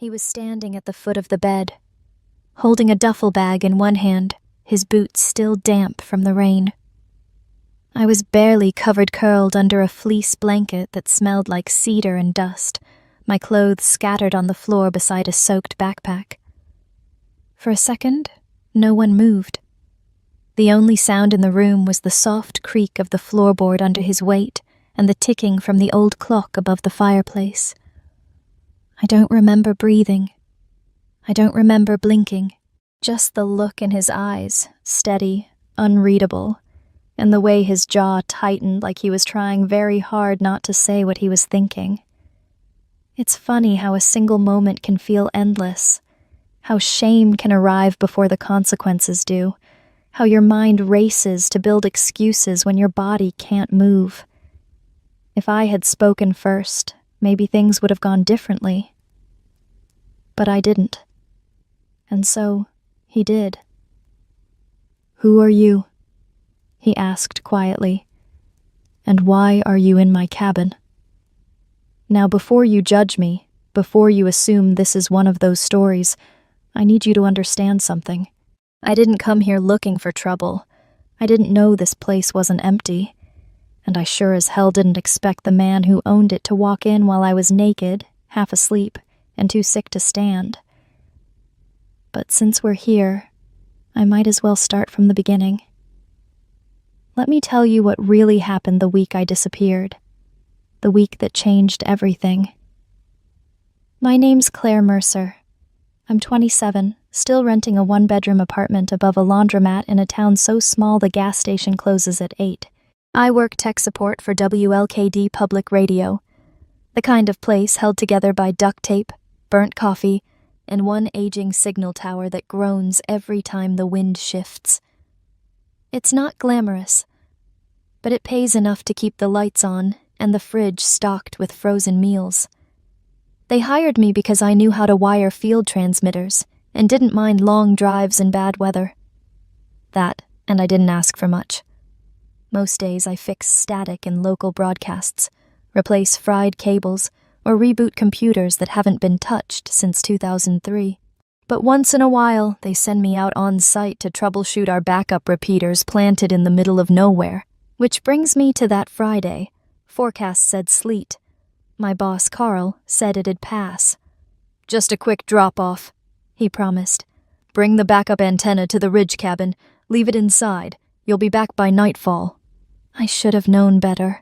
He was standing at the foot of the bed, holding a duffel bag in one hand, his boots still damp from the rain. I was barely curled under a fleece blanket that smelled like cedar and dust, my clothes scattered on the floor beside a soaked backpack. For a second, no one moved. The only sound in the room was the soft creak of the floorboard under his weight and the ticking from the old clock above the fireplace. I don't remember breathing. I don't remember blinking. Just the look in his eyes, steady, unreadable, and the way his jaw tightened like he was trying very hard not to say what he was thinking. It's funny how a single moment can feel endless, how shame can arrive before the consequences do, how your mind races to build excuses when your body can't move. If I had spoken first, maybe things would have gone differently. But I didn't. And so, he did. "Who are you?" he asked quietly. "And why are you in my cabin?" Now, before you judge me, before you assume this is one of those stories, I need you to understand something. I didn't come here looking for trouble. I didn't know this place wasn't empty. And I sure as hell didn't expect the man who owned it to walk in while I was naked, half asleep, and too sick to stand. But since we're here, I might as well start from the beginning. Let me tell you what really happened the week I disappeared. The week that changed everything. My name's Claire Mercer. I'm 27, still renting a one-bedroom apartment above a laundromat in a town so small the gas station closes at 8. I work tech support for WLKD Public Radio, the kind of place held together by duct tape, burnt coffee, and one aging signal tower that groans every time the wind shifts. It's not glamorous, but it pays enough to keep the lights on and the fridge stocked with frozen meals. They hired me because I knew how to wire field transmitters and didn't mind long drives in bad weather. That, and I didn't ask for much. Most days I fix static in local broadcasts, replace fried cables, or reboot computers that haven't been touched since 2003. But once in a while, they send me out on site to troubleshoot our backup repeaters planted in the middle of nowhere. Which brings me to that Friday. Forecast said sleet. My boss, Carl, said it'd pass. "Just a quick drop-off," he promised. "Bring the backup antenna to the ridge cabin. Leave it inside. You'll be back by nightfall." I should have known better.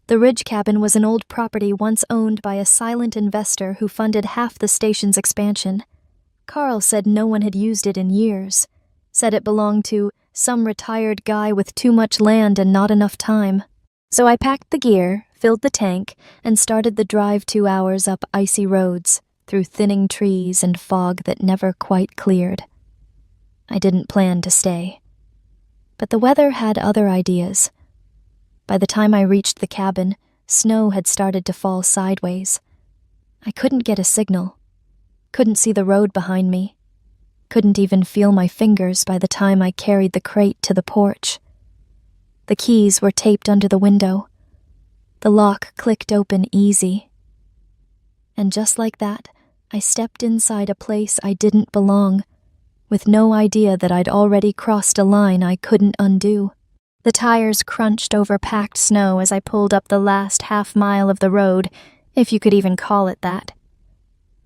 The ridge cabin was an old property once owned by a silent investor who funded half the station's expansion. Carl said no one had used it in years. Said it belonged to some retired guy with too much land and not enough time. So I packed the gear, filled the tank, and started the drive 2 hours up icy roads, through thinning trees and fog that never quite cleared. I didn't plan to stay. But the weather had other ideas. By the time I reached the cabin, snow had started to fall sideways. I couldn't get a signal. Couldn't see the road behind me. Couldn't even feel my fingers by the time I carried the crate to the porch. The keys were taped under the window. The lock clicked open easy. And just like that, I stepped inside a place I didn't belong, with no idea that I'd already crossed a line I couldn't undo. The tires crunched over packed snow as I pulled up the last half-mile of the road, if you could even call it that.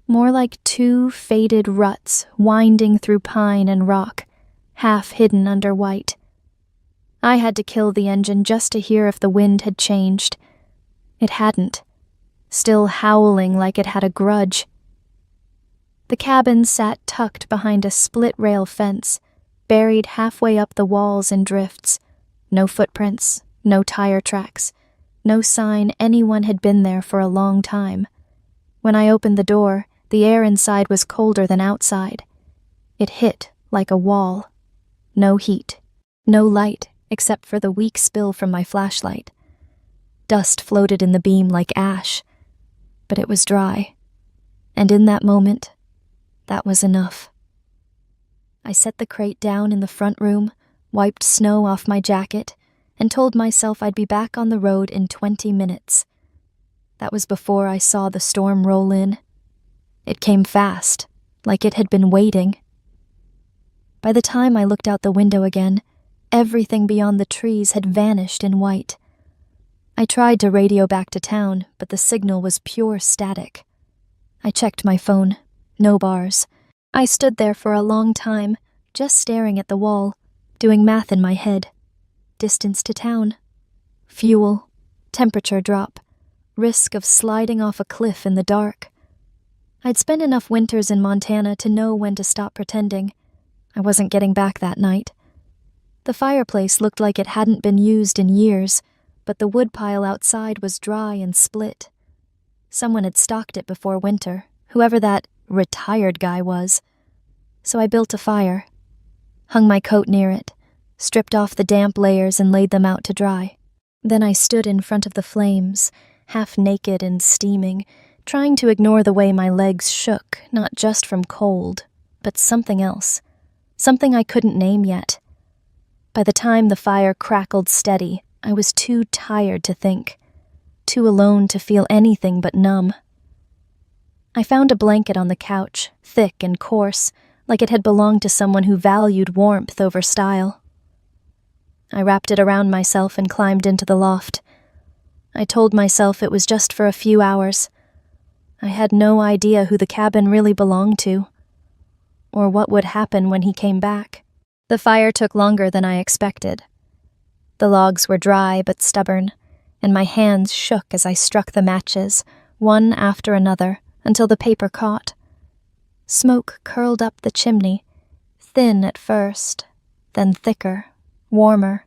More like 2 faded ruts winding through pine and rock, half hidden under white. I had to kill the engine just to hear if the wind had changed. It hadn't, still howling like it had a grudge. The cabin sat tucked behind a split-rail fence, buried halfway up the walls in drifts. No footprints, no tire tracks, no sign anyone had been there for a long time. When I opened the door, the air inside was colder than outside. It hit like a wall. No heat, no light except for the weak spill from my flashlight. Dust floated in the beam like ash, but it was dry. And in that moment, that was enough. I set the crate down in the front room, wiped snow off my jacket, and told myself I'd be back on the road in 20 minutes. That was before I saw the storm roll in. It came fast, like it had been waiting. By the time I looked out the window again, everything beyond the trees had vanished in white. I tried to radio back to town, but the signal was pure static. I checked my phone. No bars. I stood there for a long time, just staring at the wall, doing math in my head. Distance to town. Fuel. Temperature drop. Risk of sliding off a cliff in the dark. I'd spent enough winters in Montana to know when to stop pretending. I wasn't getting back that night. The fireplace looked like it hadn't been used in years, but the woodpile outside was dry and split. Someone had stocked it before winter, whoever that retired guy was. So I built a fire, hung my coat near it, stripped off the damp layers and laid them out to dry. Then I stood in front of the flames, half naked and steaming, trying to ignore the way my legs shook, not just from cold, but something else. Something I couldn't name yet. By the time the fire crackled steady, I was too tired to think, too alone to feel anything but numb. I found a blanket on the couch, thick and coarse, like it had belonged to someone who valued warmth over style. I wrapped it around myself and climbed into the loft. I told myself it was just for a few hours. I had no idea who the cabin really belonged to, or what would happen when he came back. The fire took longer than I expected. The logs were dry but stubborn, and my hands shook as I struck the matches, one after another, until the paper caught. Smoke curled up the chimney, thin at first, then thicker, warmer.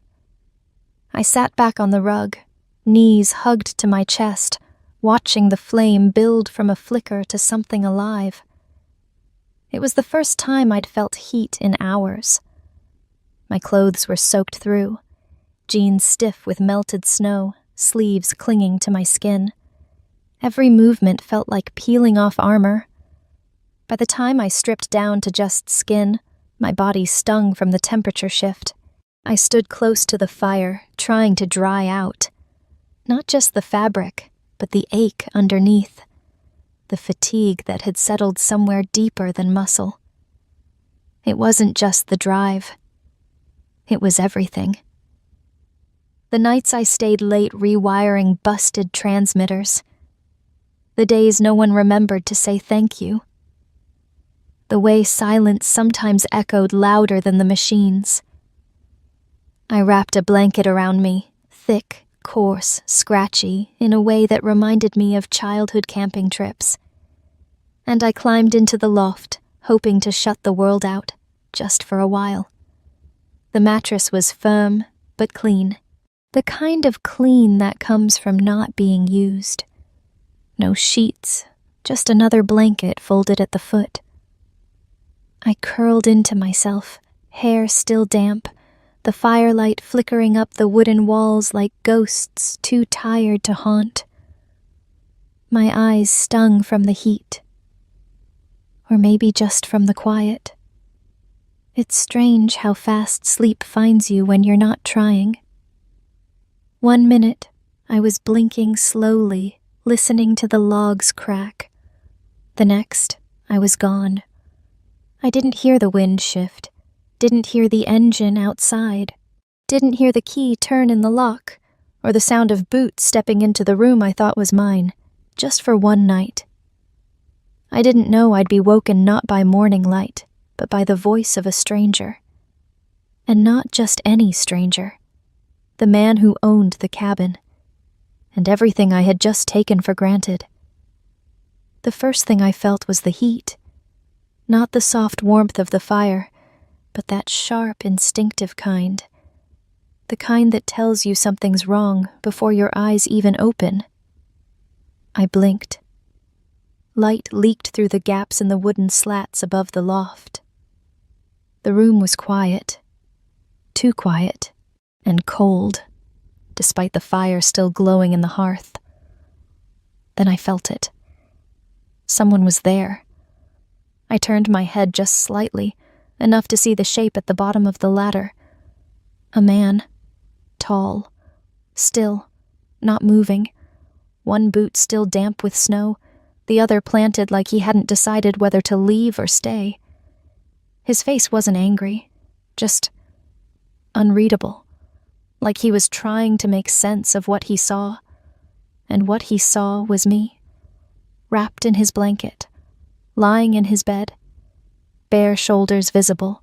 I sat back on the rug, knees hugged to my chest, watching the flame build from a flicker to something alive. It was the first time I'd felt heat in hours. My clothes were soaked through, jeans stiff with melted snow, sleeves clinging to my skin. Every movement felt like peeling off armor. By the time I stripped down to just skin, my body stung from the temperature shift. I stood close to the fire, trying to dry out. Not just the fabric, but the ache underneath. The fatigue that had settled somewhere deeper than muscle. It wasn't just the drive. It was everything. The nights I stayed late rewiring busted transmitters. The days no one remembered to say thank you. The way silence sometimes echoed louder than the machines. I wrapped a blanket around me, thick, coarse, scratchy, in a way that reminded me of childhood camping trips. And I climbed into the loft, hoping to shut the world out, just for a while. The mattress was firm, but clean. The kind of clean that comes from not being used. No sheets, just another blanket folded at the foot. I curled into myself, hair still damp, the firelight flickering up the wooden walls like ghosts too tired to haunt. My eyes stung from the heat. Or maybe just from the quiet. It's strange how fast sleep finds you when you're not trying. 1 minute, I was blinking slowly, listening to the logs crack. The next, I was gone. I didn't hear the wind shift, didn't hear the engine outside, didn't hear the key turn in the lock, or the sound of boots stepping into the room I thought was mine, just for one night. I didn't know I'd be woken not by morning light, but by the voice of a stranger. And not just any stranger. The man who owned the cabin. And everything I had just taken for granted. The first thing I felt was the heat. Not the soft warmth of the fire, but that sharp, instinctive kind. The kind that tells you something's wrong before your eyes even open. I blinked. Light leaked through the gaps in the wooden slats above the loft. The room was quiet. Too quiet. And cold, despite the fire still glowing in the hearth. Then I felt it. Someone was there. I turned my head just slightly, enough to see the shape at the bottom of the ladder. A man. Tall. Still. Not moving. One boot still damp with snow. the other planted like he hadn't decided whether to leave or stay. His face wasn't angry, just unreadable, like he was trying to make sense of what he saw, and what he saw was me, wrapped in his blanket, lying in his bed, bare shoulders visible,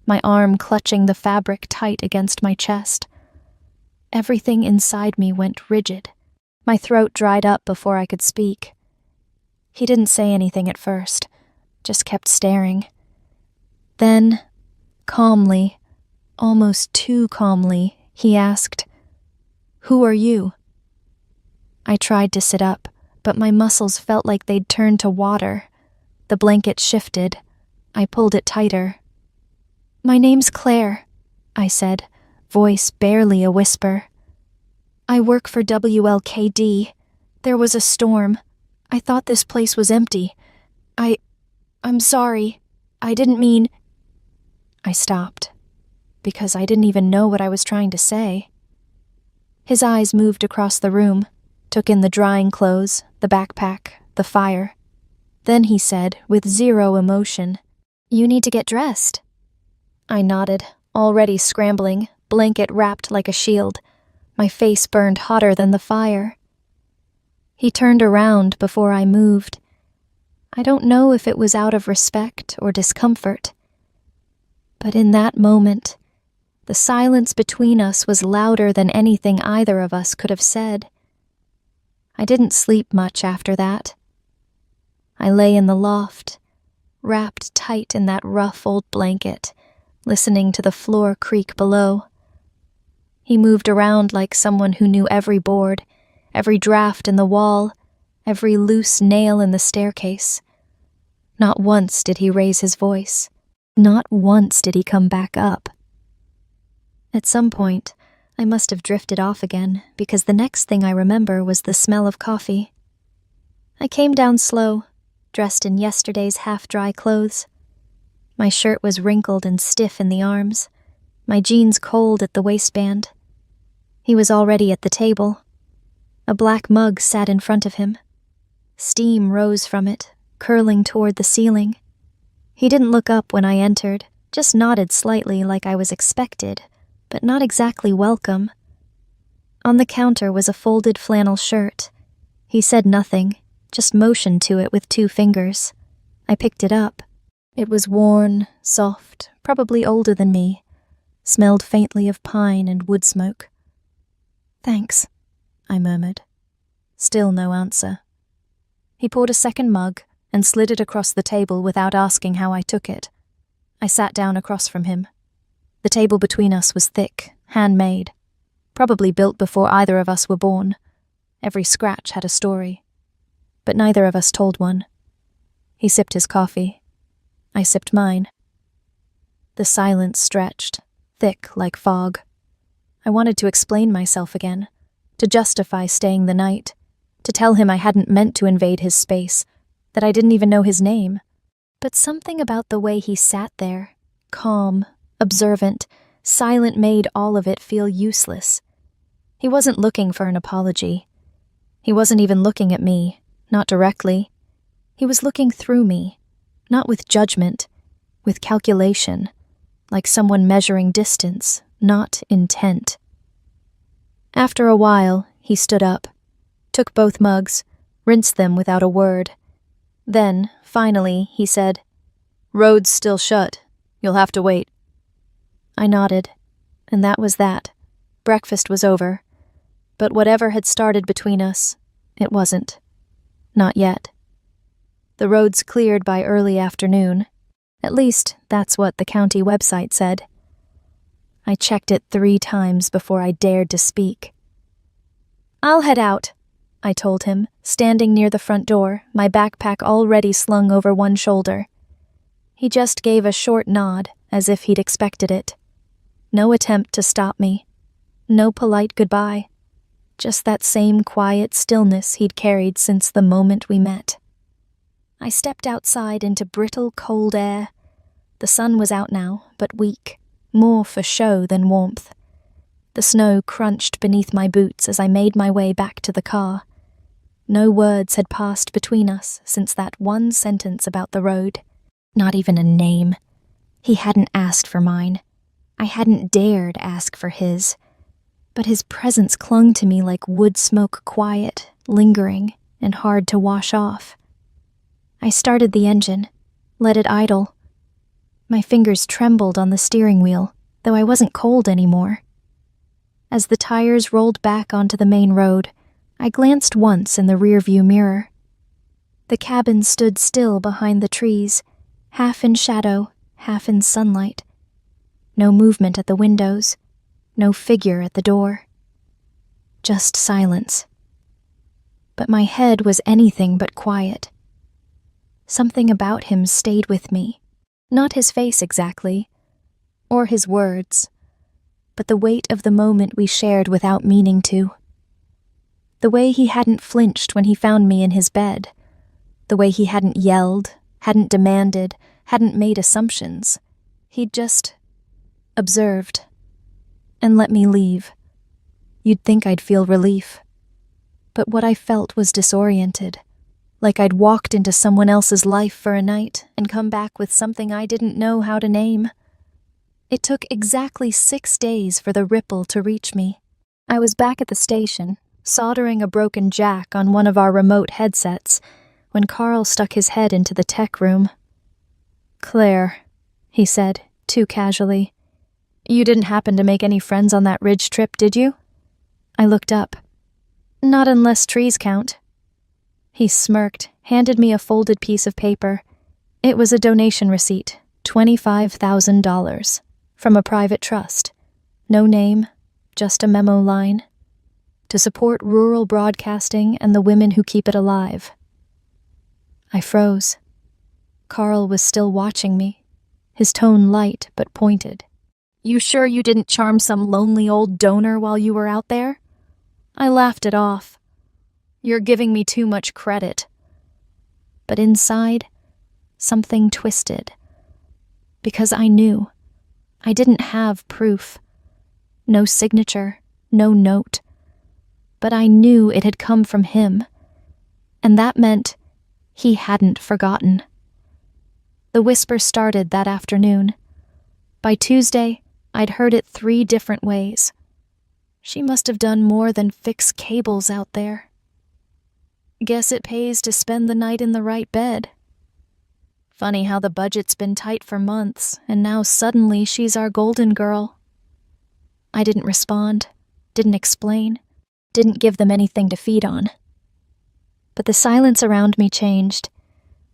my arm clutching the fabric tight against my chest. Everything inside me went rigid. My throat dried up before I could speak. He didn't say anything at first, just kept staring. Then, calmly, almost too calmly, he asked, "Who are you?" I tried to sit up, but my muscles felt like they'd turned to water. The blanket shifted. I pulled it tighter. "My name's Claire," I said, voice barely a whisper. "I work for WLKD. There was a storm. I thought this place was empty. I'm sorry. I didn't mean—" I stopped, because I didn't even know what I was trying to say. His eyes moved across the room, took in the drying clothes, the backpack, the fire. Then he said, with zero emotion, "You need to get dressed." I nodded, already scrambling, blanket wrapped like a shield. My face burned hotter than the fire. He turned around before I moved. I don't know if it was out of respect or discomfort. But in that moment, the silence between us was louder than anything either of us could have said. I didn't sleep much after that. I lay in the loft, wrapped tight in that rough old blanket, listening to the floor creak below. He moved around like someone who knew every board, every draft in the wall, every loose nail in the staircase. Not once did he raise his voice. Not once did he come back up. At some point, I must have drifted off again, because the next thing I remember was the smell of coffee. I came down slow, dressed in yesterday's half-dry clothes. My shirt was wrinkled and stiff in the arms, my jeans cold at the waistband. He was already at the table. A black mug sat in front of him. Steam rose from it, curling toward the ceiling. He didn't look up when I entered, just nodded slightly like I was expected, but not exactly welcome. On the counter was a folded flannel shirt. He said nothing, just motioned to it with 2 fingers. I picked it up. It was worn, soft, probably older than me, smelled faintly of pine and wood smoke. "Thanks," I murmured. Still no answer. He poured a second mug and slid it across the table without asking how I took it. I sat down across from him. The table between us was thick, handmade, probably built before either of us were born. Every scratch had a story. But neither of us told one. He sipped his coffee. I sipped mine. The silence stretched, thick like fog. I wanted to explain myself again, to justify staying the night, to tell him I hadn't meant to invade his space, that I didn't even know his name. But something about the way he sat there, calm, observant, silent, made all of it feel useless. He wasn't looking for an apology. He wasn't even looking at me, not directly. He was looking through me, not with judgment, with calculation, like someone measuring distance, not intent. After a while, he stood up, took both mugs, rinsed them without a word. Then, finally, he said, "Road's still shut. You'll have to wait." I nodded, and that was that. Breakfast was over. But whatever had started between us, it wasn't. Not yet. The road's cleared by early afternoon. At least, that's what the county website said. I checked it 3 times before I dared to speak. "I'll head out," I told him, standing near the front door, my backpack already slung over one shoulder. He just gave a short nod, as if he'd expected it. No attempt to stop me. No polite goodbye. Just that same quiet stillness he'd carried since the moment we met. I stepped outside into brittle, cold air. The sun was out now, but weak, more for show than warmth. The snow crunched beneath my boots as I made my way back to the car. No words had passed between us since that one sentence about the road. Not even a name. He hadn't asked for mine. I hadn't dared ask for his. But his presence clung to me like wood smoke, quiet, lingering, and hard to wash off. I started the engine, let it idle. My fingers trembled on the steering wheel, though I wasn't cold anymore. As the tires rolled back onto the main road, I glanced once in the rearview mirror. The cabin stood still behind the trees, half in shadow, half in sunlight. No movement at the windows, no figure at the door. Just silence. But my head was anything but quiet. Something about him stayed with me. Not his face exactly, or his words, but the weight of the moment we shared without meaning to. The way he hadn't flinched when he found me in his bed. The way he hadn't yelled, hadn't demanded, hadn't made assumptions. He'd just observed and let me leave. You'd think I'd feel relief. But what I felt was disoriented, like I'd walked into someone else's life for a night and come back with something I didn't know how to name. It took exactly 6 days for the ripple to reach me. I was back at the station, soldering a broken jack on one of our remote headsets, when Carl stuck his head into the tech room. "Claire," he said, too casually, "you didn't happen to make any friends on that ridge trip, did you?" I looked up. "Not unless trees count." He smirked, handed me a folded piece of paper. It was a donation receipt, $25,000, from a private trust. No name, just a memo line. To support rural broadcasting and the women who keep it alive. I froze. Carl was still watching me, his tone light but pointed. "You sure you didn't charm some lonely old donor while you were out there?" I laughed it off. "You're giving me too much credit." But inside, something twisted. Because I knew. I didn't have proof. No signature, no note. But I knew it had come from him. And that meant he hadn't forgotten. The whisper started that afternoon. By Tuesday, I'd heard it 3 different ways. She must have done more than fix cables out there. Guess it pays to spend the night in the right bed. Funny how the budget's been tight for months, and now suddenly she's our golden girl. I didn't respond, didn't explain, didn't give them anything to feed on. But the silence around me changed.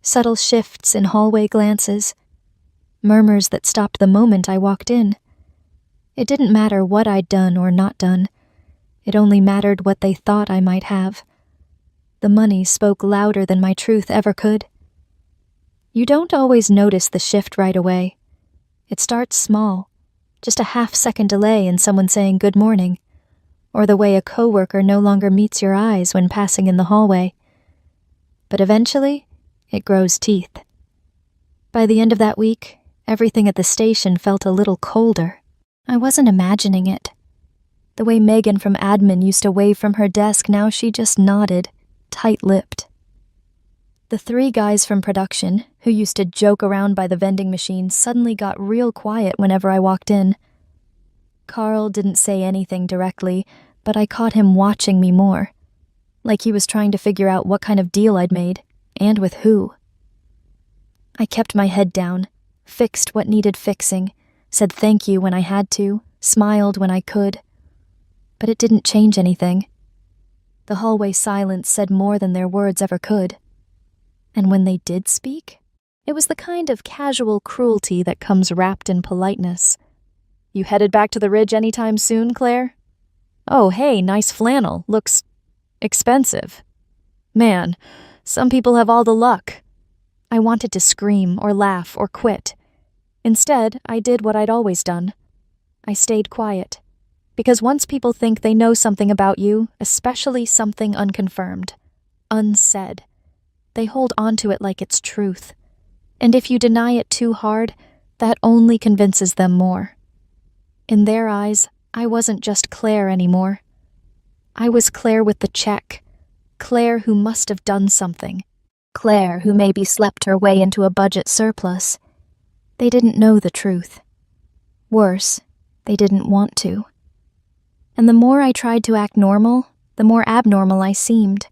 Subtle shifts in hallway glances. Murmurs that stopped the moment I walked in. It didn't matter what I'd done or not done. It only mattered what they thought I might have. The money spoke louder than my truth ever could. You don't always notice the shift right away. It starts small, just a half-second delay in someone saying good morning, or the way a coworker no longer meets your eyes when passing in the hallway. But eventually, it grows teeth. By the end of that week, everything at the station felt a little colder. I wasn't imagining it. The way Megan from admin used to wave from her desk, now she just nodded, tight-lipped. The 3 guys from production, who used to joke around by the vending machine, suddenly got real quiet whenever I walked in. Carl didn't say anything directly, but I caught him watching me more, like he was trying to figure out what kind of deal I'd made, and with who. I kept my head down, fixed what needed fixing, said thank you when I had to, smiled when I could. But it didn't change anything. The hallway silence said more than their words ever could. And when they did speak, it was the kind of casual cruelty that comes wrapped in politeness. "You headed back to the ridge anytime soon, Claire? Oh, hey, nice flannel. Looks expensive. Man, some people have all the luck." I wanted to scream or laugh or quit. Instead, I did what I'd always done. I stayed quiet. Because once people think they know something about you, especially something unconfirmed, unsaid, they hold on to it like it's truth. And if you deny it too hard, that only convinces them more. In their eyes, I wasn't just Claire anymore. I was Claire with the check, Claire who must have done something. Claire who maybe slept her way into a budget surplus. They didn't know the truth. Worse, they didn't want to. And the more I tried to act normal, the more abnormal I seemed.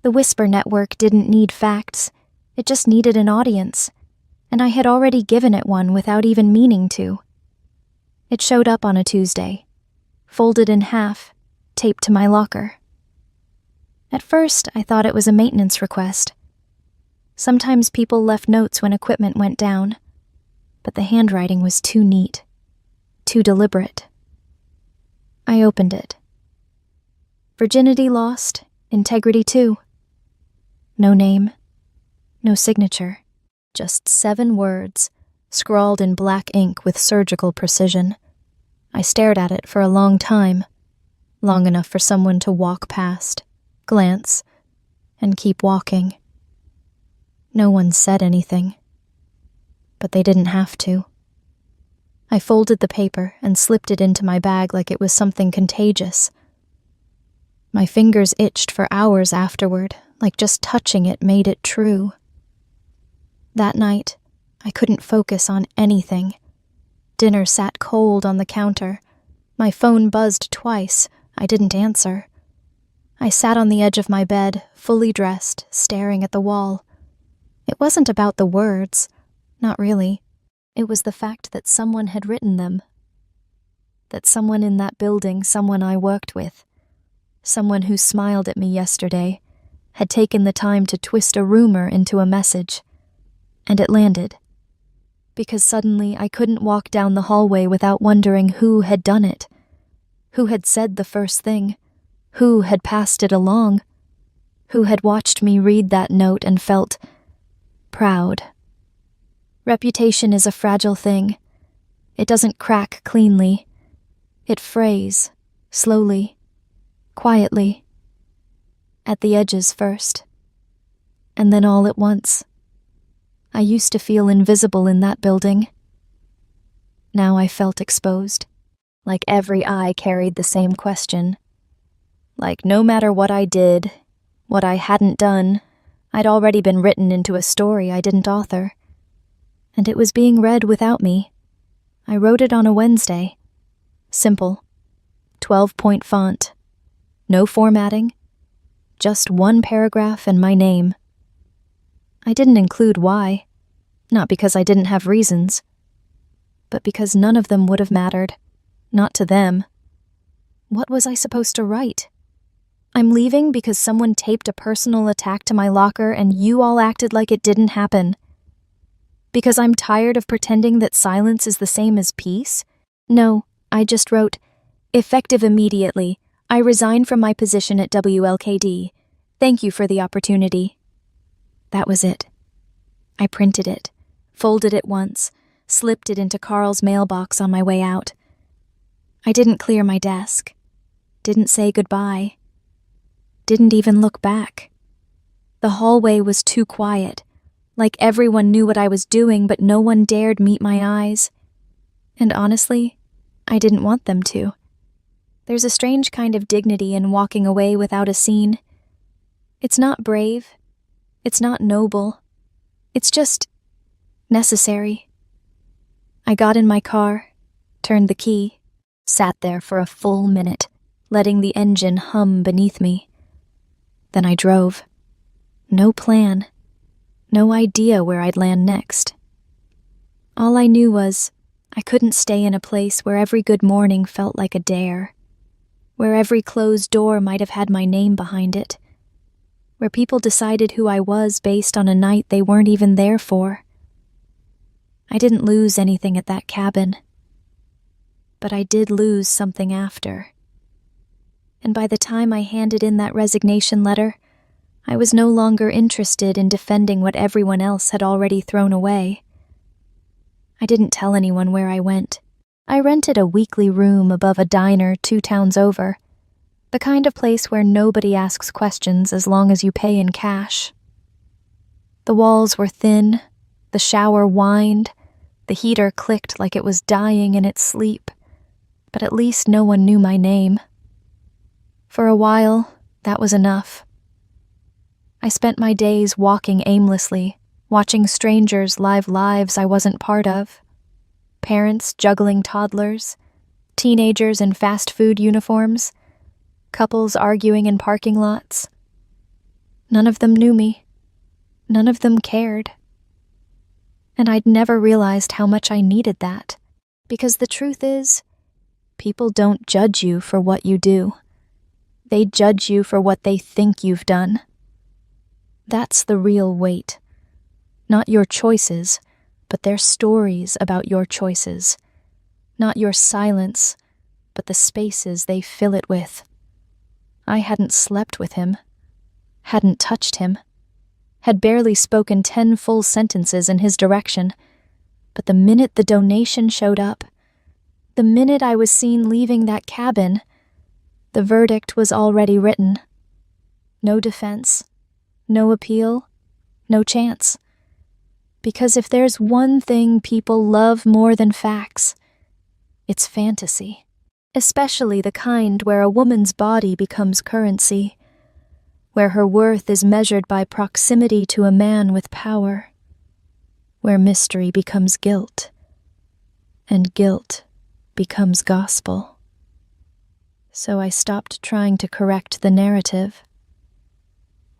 The Whisper Network didn't need facts. It just needed an audience. And I had already given it one without even meaning to. It showed up on a Tuesday, folded in half, taped to my locker. At first, I thought it was a maintenance request. Sometimes people left notes when equipment went down, but the handwriting was too neat, too deliberate. I opened it. Virginity lost, integrity too. No name, no signature, just 7 words, scrawled in black ink with surgical precision. I stared at it for a long time, long enough for someone to walk past, glance, and keep walking. No one said anything, but they didn't have to. I folded the paper and slipped it into my bag like it was something contagious. My fingers itched for hours afterward, like just touching it made it true. That night, I couldn't focus on anything. Dinner sat cold on the counter. My phone buzzed twice. I didn't answer. I sat on the edge of my bed, fully dressed, staring at the wall. It wasn't about the words. Not really. It was the fact that someone had written them. That someone in that building, someone I worked with, someone who smiled at me yesterday, had taken the time to twist a rumor into a message. And it landed. Because suddenly I couldn't walk down the hallway without wondering who had done it. Who had said the first thing. Who had passed it along. Who had watched me read that note and felt proud. Reputation is a fragile thing. It doesn't crack cleanly. It frays, slowly, quietly. At the edges first. And then all at once. I used to feel invisible in that building. Now I felt exposed. Like every eye carried the same question. Like no matter what I did, what I hadn't done, I'd already been written into a story I didn't author. And it was being read without me. I wrote it on a Wednesday. Simple. 12-point font. No formatting. Just 1 paragraph and my name. I didn't include why. Not because I didn't have reasons. But because none of them would have mattered. Not to them. What was I supposed to write? I'm leaving because someone taped a personal attack to my locker and you all acted like it didn't happen. Because I'm tired of pretending that silence is the same as peace? No, I just wrote, effective immediately. I resign from my position at WLKD. Thank you for the opportunity. That was it. I printed it, folded it once, slipped it into Carl's mailbox on my way out. I didn't clear my desk. Didn't say goodbye. Didn't even look back. The hallway was too quiet, like everyone knew what I was doing, but no one dared meet my eyes. And honestly, I didn't want them to. There's a strange kind of dignity in walking away without a scene. It's not brave. It's not noble. It's just necessary. I got in my car, turned the key, sat there for a full minute, letting the engine hum beneath me. Then I drove. No plan. No idea where I'd land next. All I knew was I couldn't stay in a place where every good morning felt like a dare, where every closed door might have had my name behind it, where people decided who I was based on a night they weren't even there for. I didn't lose anything at that cabin, but I did lose something after. And by the time I handed in that resignation letter, I was no longer interested in defending what everyone else had already thrown away. I didn't tell anyone where I went. I rented a weekly room above a diner 2 towns over, the kind of place where nobody asks questions as long as you pay in cash. The walls were thin, the shower whined, the heater clicked like it was dying in its sleep, but at least no one knew my name. For a while, that was enough. I spent my days walking aimlessly, watching strangers live lives I wasn't part of. Parents juggling toddlers, teenagers in fast food uniforms, couples arguing in parking lots. None of them knew me. None of them cared. And I'd never realized how much I needed that, because the truth is, people don't judge you for what you do. They judge you for what they think you've done. That's the real weight. Not your choices, but their stories about your choices. Not your silence, but the spaces they fill it with. I hadn't slept with him, hadn't touched him, had barely spoken 10 full sentences in his direction, but the minute the donation showed up, the minute I was seen leaving that cabin, the verdict was already written. No defense, no appeal, no chance. Because if there's one thing people love more than facts, it's fantasy. Especially the kind where a woman's body becomes currency, where her worth is measured by proximity to a man with power, where mystery becomes guilt, and guilt becomes gospel. So I stopped trying to correct the narrative.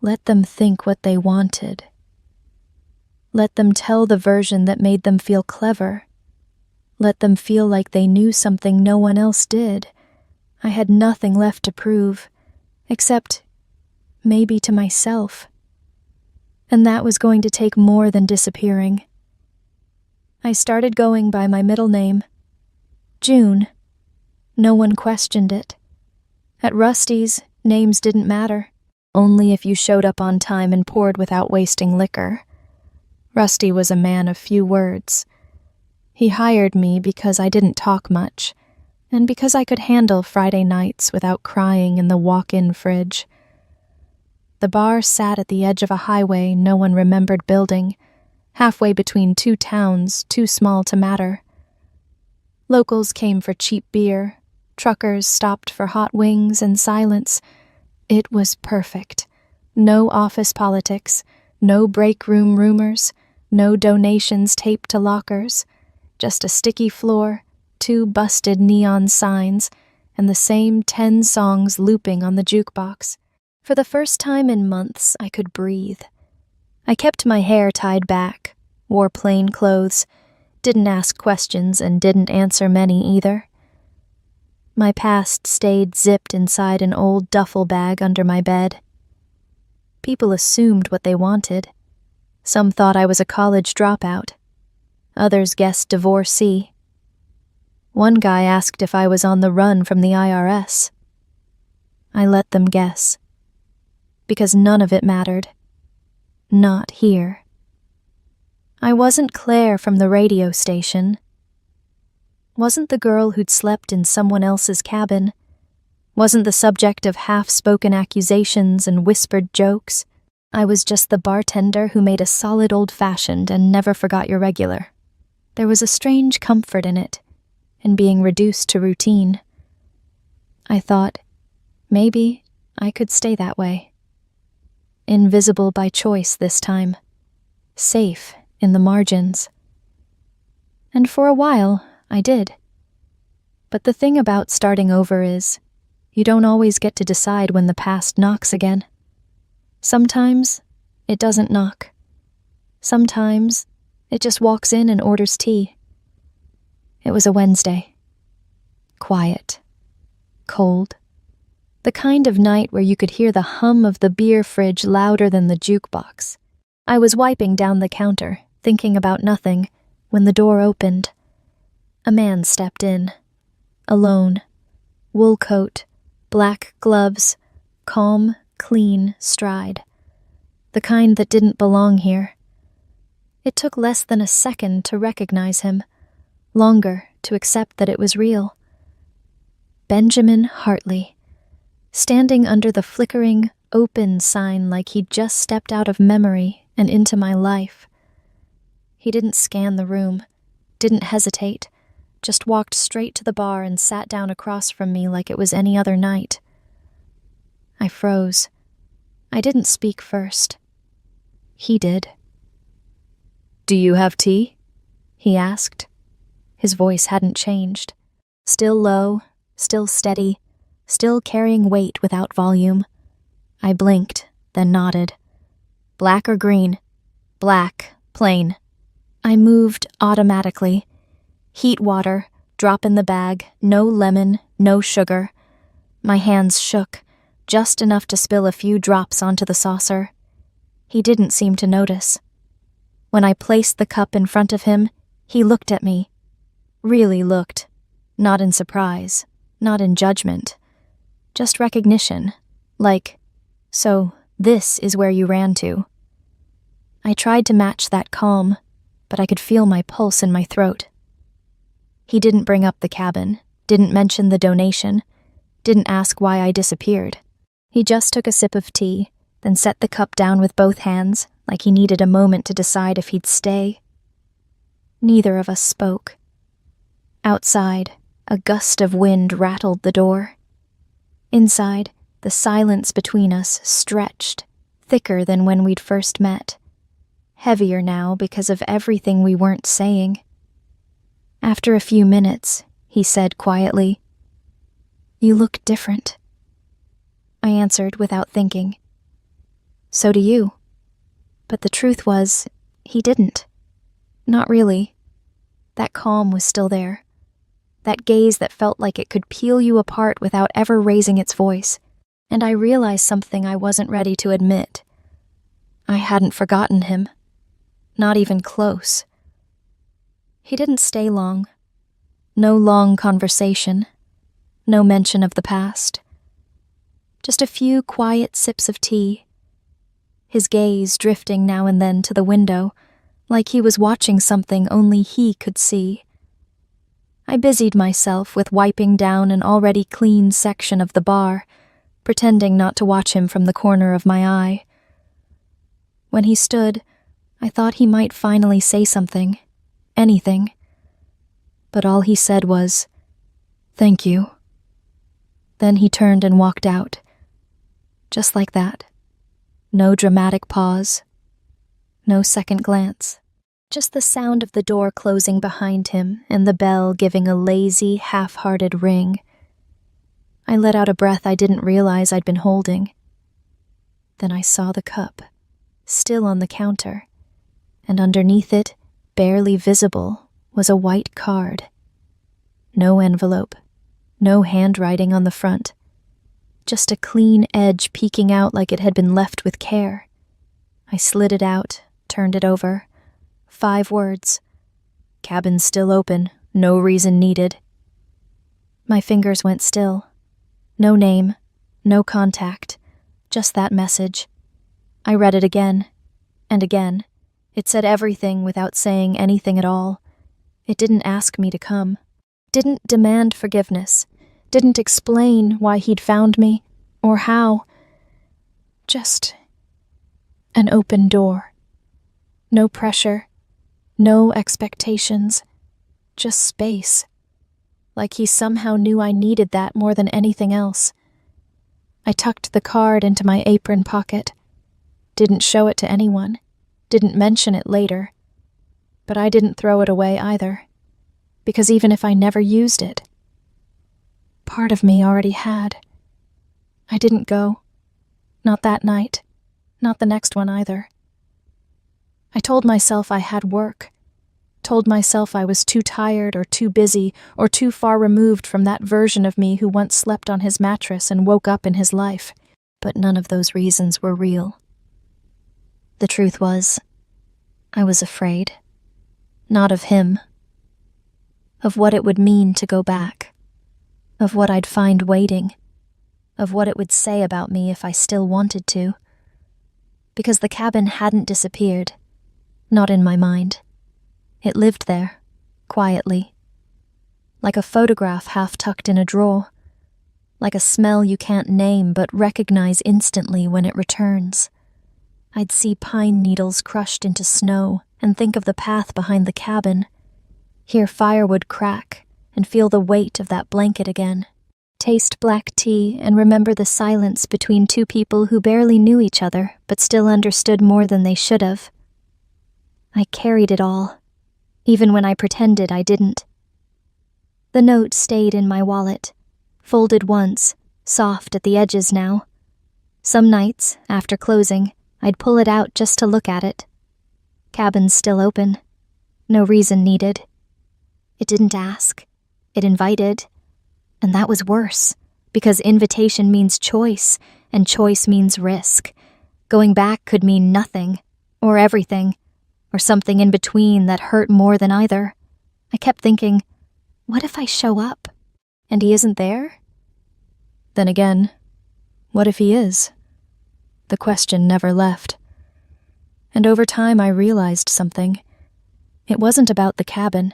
Let them think what they wanted. Let them tell the version that made them feel clever. Let them feel like they knew something no one else did. I had nothing left to prove, except maybe to myself. And that was going to take more than disappearing. I started going by my middle name, June. No one questioned it. At Rusty's, names didn't matter, only if you showed up on time and poured without wasting liquor. Rusty was a man of few words. He hired me because I didn't talk much, and because I could handle Friday nights without crying in the walk-in fridge. The bar sat at the edge of a highway no one remembered building, halfway between two towns too small to matter. Locals came for cheap beer, truckers stopped for hot wings and silence. It was perfect. No office politics, no break room rumors, no donations taped to lockers. Just a sticky floor, 2 busted neon signs, and the same 10 songs looping on the jukebox. For the first time in months, I could breathe. I kept my hair tied back, wore plain clothes, didn't ask questions and didn't answer many either. My past stayed zipped inside an old duffel bag under my bed. People assumed what they wanted. Some thought I was a college dropout. Others guessed divorcee. One guy asked if I was on the run from the IRS. I let them guess. Because none of it mattered. Not here. I wasn't Claire from the radio station. Wasn't the girl who'd slept in someone else's cabin. Wasn't the subject of half-spoken accusations and whispered jokes. I was just the bartender who made a solid old-fashioned and never forgot your regular. There was a strange comfort in it, in being reduced to routine. I thought, maybe I could stay that way. Invisible by choice this time. Safe in the margins. And for a while, I did. But the thing about starting over is, you don't always get to decide when the past knocks again. Sometimes, it doesn't knock. Sometimes, it just walks in and orders tea. It was a Wednesday. Quiet. Cold. The kind of night where you could hear the hum of the beer fridge louder than the jukebox. I was wiping down the counter, thinking about nothing, when the door opened. A man stepped in. Alone. Wool coat, black gloves, calm, clean stride. The kind that didn't belong here. It took less than a second to recognize him, longer to accept that it was real. Benjamin Hartley, standing under the flickering, open sign like he'd just stepped out of memory and into my life. He didn't scan the room, didn't hesitate, just walked straight to the bar and sat down across from me like it was any other night. I froze. I didn't speak first. He did. "Do you have tea?" He asked. His voice hadn't changed. Still low, still steady, still carrying weight without volume. I blinked, then nodded. Black or green? Black, plain. I moved automatically. Heat water, drop in the bag, no lemon, no sugar. My hands shook, just enough to spill a few drops onto the saucer. He didn't seem to notice. When I placed the cup in front of him, he looked at me. Really looked. Not in surprise, not in judgment. Just recognition. Like, "So, this is where you ran to." I tried to match that calm, but I could feel my pulse in my throat. He didn't bring up the cabin, didn't mention the donation, didn't ask why I disappeared. He just took a sip of tea, then set the cup down with both hands, like he needed a moment to decide if he'd stay. Neither of us spoke. Outside, a gust of wind rattled the door. Inside, the silence between us stretched, thicker than when we'd first met. Heavier now because of everything we weren't saying. After a few minutes, he said quietly, "You look different." I answered without thinking. "So do you." But the truth was, he didn't. Not really. That calm was still there. That gaze that felt like it could peel you apart without ever raising its voice. And I realized something I wasn't ready to admit. I hadn't forgotten him. Not even close. He didn't stay long. No long conversation. No mention of the past. Just a few quiet sips of tea. His gaze drifting now and then to the window, like he was watching something only he could see. I busied myself with wiping down an already clean section of the bar, pretending not to watch him from the corner of my eye. When he stood, I thought he might finally say something, anything. But all he said was, "Thank you." Then he turned and walked out. Just like that. No dramatic pause. No second glance. Just the sound of the door closing behind him and the bell giving a lazy, half-hearted ring. I let out a breath I didn't realize I'd been holding. Then I saw the cup, still on the counter, and underneath it, barely visible, was a white card. No envelope, no handwriting on the front, just a clean edge peeking out like it had been left with care. I slid it out, turned it over. 5 words. "Cabin still open, no reason needed." My fingers went still. No name, no contact, just that message. I read it again, and again. It said everything without saying anything at all. It didn't ask me to come, didn't demand forgiveness, didn't explain why he'd found me, or how. Just an open door. No pressure, no expectations, just space. Like he somehow knew I needed that more than anything else. I tucked the card into my apron pocket. Didn't show it to anyone. Didn't mention it later. But I didn't throw it away either. Because even if I never used it, part of me already had. I didn't go. Not that night. Not the next one either. I told myself I had work. Told myself I was too tired or too busy or too far removed from that version of me who once slept on his mattress and woke up in his life. But none of those reasons were real. The truth was, I was afraid. Not of him. Of what it would mean to go back. Of what I'd find waiting. Of what it would say about me if I still wanted to. Because the cabin hadn't disappeared. Not in my mind. It lived there, quietly. Like a photograph half tucked in a drawer. Like a smell you can't name but recognize instantly when it returns. I'd see pine needles crushed into snow and think of the path behind the cabin. Hear firewood crack and feel the weight of that blanket again. taste black tea and remember the silence between two people who barely knew each other but still understood more than they should have. I carried it all, even when I pretended I didn't. The note stayed in my wallet, folded once, soft at the edges now. Some nights, after closing, I'd pull it out just to look at it. Cabin's still open. No reason needed. It didn't ask. It invited. And that was worse, because invitation means choice, and choice means risk. Going back could mean nothing, or everything, or something in between that hurt more than either. I kept thinking, what if I show up, and he isn't there? Then again, what if he is? The question never left. And over time I realized something. It wasn't about the cabin.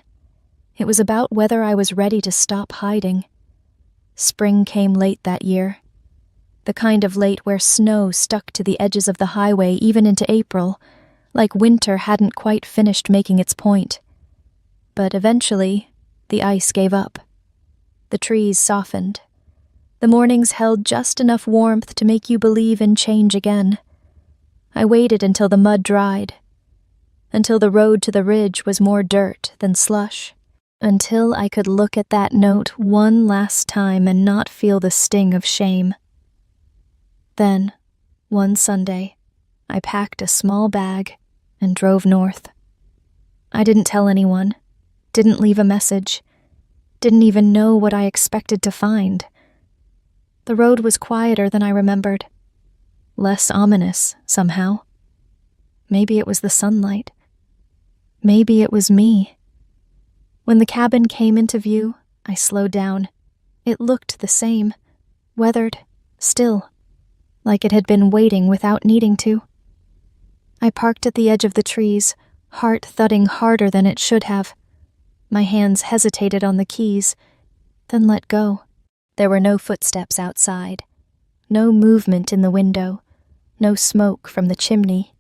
It was about whether I was ready to stop hiding. Spring came late that year. The kind of late where snow stuck to the edges of the highway even into April, like winter hadn't quite finished making its point. But eventually, the ice gave up. The trees softened. The mornings held just enough warmth to make you believe in change again. I waited until the mud dried, until the road to the ridge was more dirt than slush, until I could look at that note one last time and not feel the sting of shame. Then, one Sunday, I packed a small bag and drove north. I didn't tell anyone, didn't leave a message, didn't even know what I expected to find. The road was quieter than I remembered. Less ominous, somehow. Maybe it was the sunlight. Maybe it was me. When the cabin came into view, I slowed down. It looked the same, weathered, still, like it had been waiting without needing to. I parked at the edge of the trees, heart thudding harder than it should have. My hands hesitated on the keys, then let go. There were no footsteps outside, no movement in the window, no smoke from the chimney,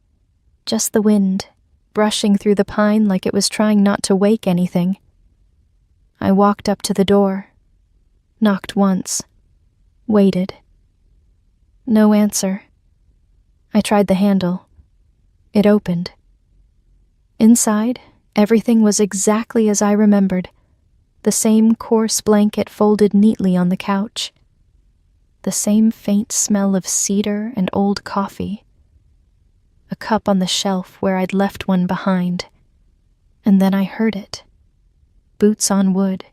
just the wind, brushing through the pine like it was trying not to wake anything. I walked up to the door, knocked once, waited. No answer. I tried the handle. It opened. Inside, everything was exactly as I remembered. The same coarse blanket folded neatly on the couch. The same faint smell of cedar and old coffee. A cup on the shelf where I'd left one behind. And then I heard it. Boots on wood.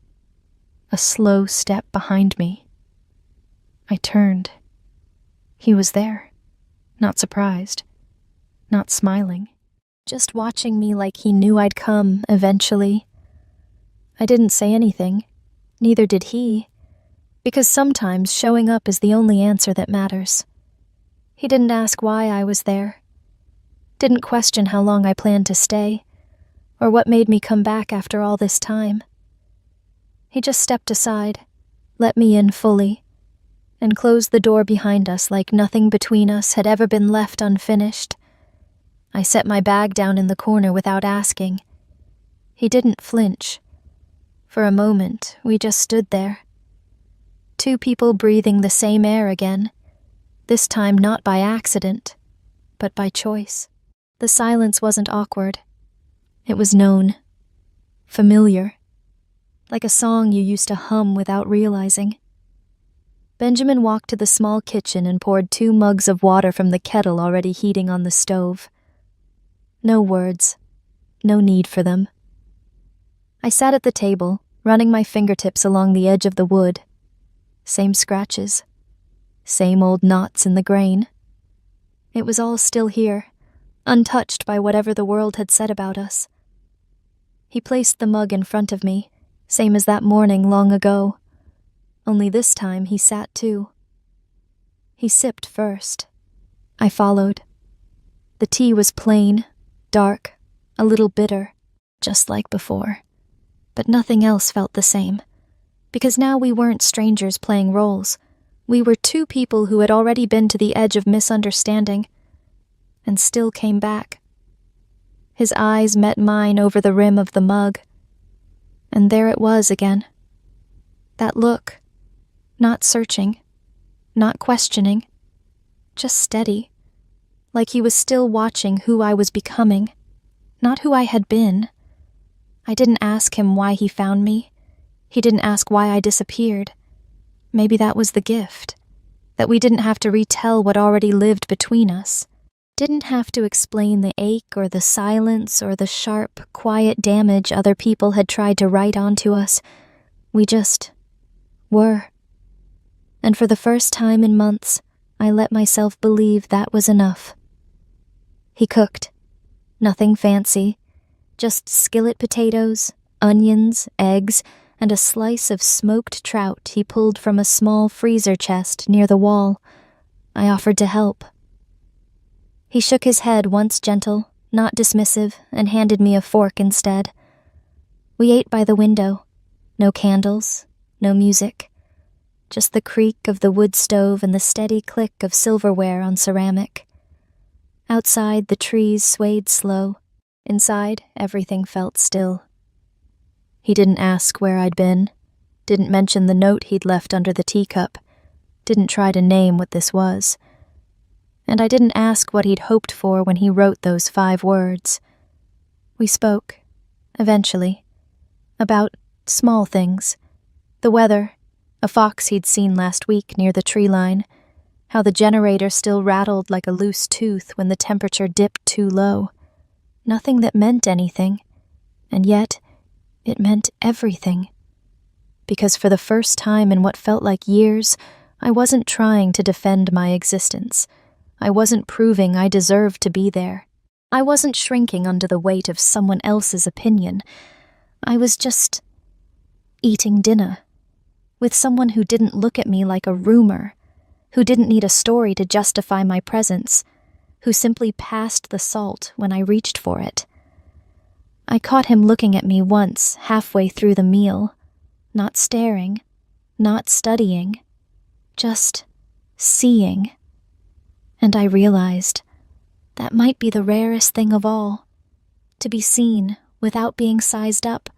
A slow step behind me. I turned. He was there. Not surprised. Not smiling. Just watching me like he knew I'd come eventually. I didn't say anything. Neither did he. Because sometimes showing up is the only answer that matters. He didn't ask why I was there. Didn't question how long I planned to stay, or what made me come back after all this time. He just stepped aside, let me in fully, and closed the door behind us like nothing between us had ever been left unfinished. I set my bag down in the corner without asking. He didn't flinch. For a moment, we just stood there. Two people breathing the same air again, this time not by accident, but by choice. The silence wasn't awkward. It was known, familiar, like a song you used to hum without realizing. Benjamin walked to the small kitchen and poured 2 mugs of water from the kettle already heating on the stove. No words, no need for them. I sat at the table, running my fingertips along the edge of the wood. Same scratches. Same old knots in the grain. It was all still here, untouched by whatever the world had said about us. He placed the mug in front of me, same as that morning long ago. Only this time he sat too. He sipped first. I followed. The tea was plain, dark, a little bitter, just like before. But nothing else felt the same. Because now we weren't strangers playing roles. We were 2 people who had already been to the edge of misunderstanding, and still came back. His eyes met mine over the rim of the mug, and there it was again. That look, Not searching, not questioning, just steady, like he was still watching who I was becoming, not who I had been. I didn't ask him why he found me. He didn't ask why I disappeared. Maybe that was the gift, that we didn't have to retell what already lived between us, didn't have to explain the ache or the silence or the sharp, quiet damage other people had tried to write onto us. We just were. And for the first time in months, I let myself believe that was enough. He cooked. Nothing fancy. Just skillet potatoes, onions, eggs, and a slice of smoked trout he pulled from a small freezer chest near the wall. I offered to help. He shook his head once gentle, not dismissive, and handed me a fork instead. We ate by the window. No candles, no music. Just the creak of the wood stove and the steady click of silverware on ceramic. Outside, the trees swayed slow. Inside, everything felt still. He didn't ask where I'd been, didn't mention the note he'd left under the teacup, didn't try to name what this was. And I didn't ask what he'd hoped for when he wrote those 5 words. We spoke, eventually, about small things. The weather, a fox he'd seen last week near the tree line, how the generator still rattled like a loose tooth when the temperature dipped too low. Nothing that meant anything, and yet it meant everything. Because for the first time in what felt like years, I wasn't trying to defend my existence. I wasn't proving I deserved to be there. I wasn't shrinking under the weight of someone else's opinion. I was just eating dinner with someone who didn't look at me like a rumor, who didn't need a story to justify my presence, who simply passed the salt when I reached for it. I caught him looking at me once halfway through the meal, not staring, not studying, just seeing. And I realized that might be the rarest thing of all, to be seen without being sized up,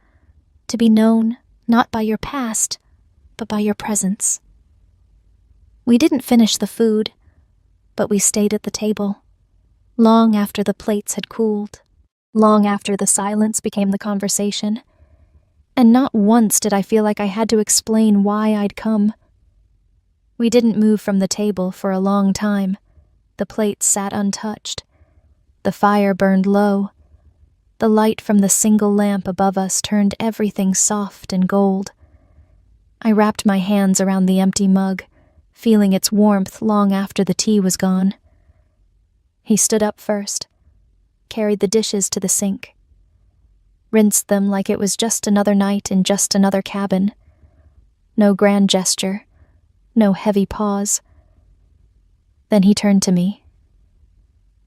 to be known not by your past, but by your presence. We didn't finish the food, but we stayed at the table, long after the plates had cooled, long after the silence became the conversation, and not once did I feel like I had to explain why I'd come. We didn't move from the table for a long time. The plates sat untouched. The fire burned low. The light from the single lamp above us turned everything soft and gold. I wrapped my hands around the empty mug, feeling its warmth long after the tea was gone. He stood up first, carried the dishes to the sink, rinsed them like it was just another night in just another cabin. No grand gesture, no heavy pause. Then he turned to me,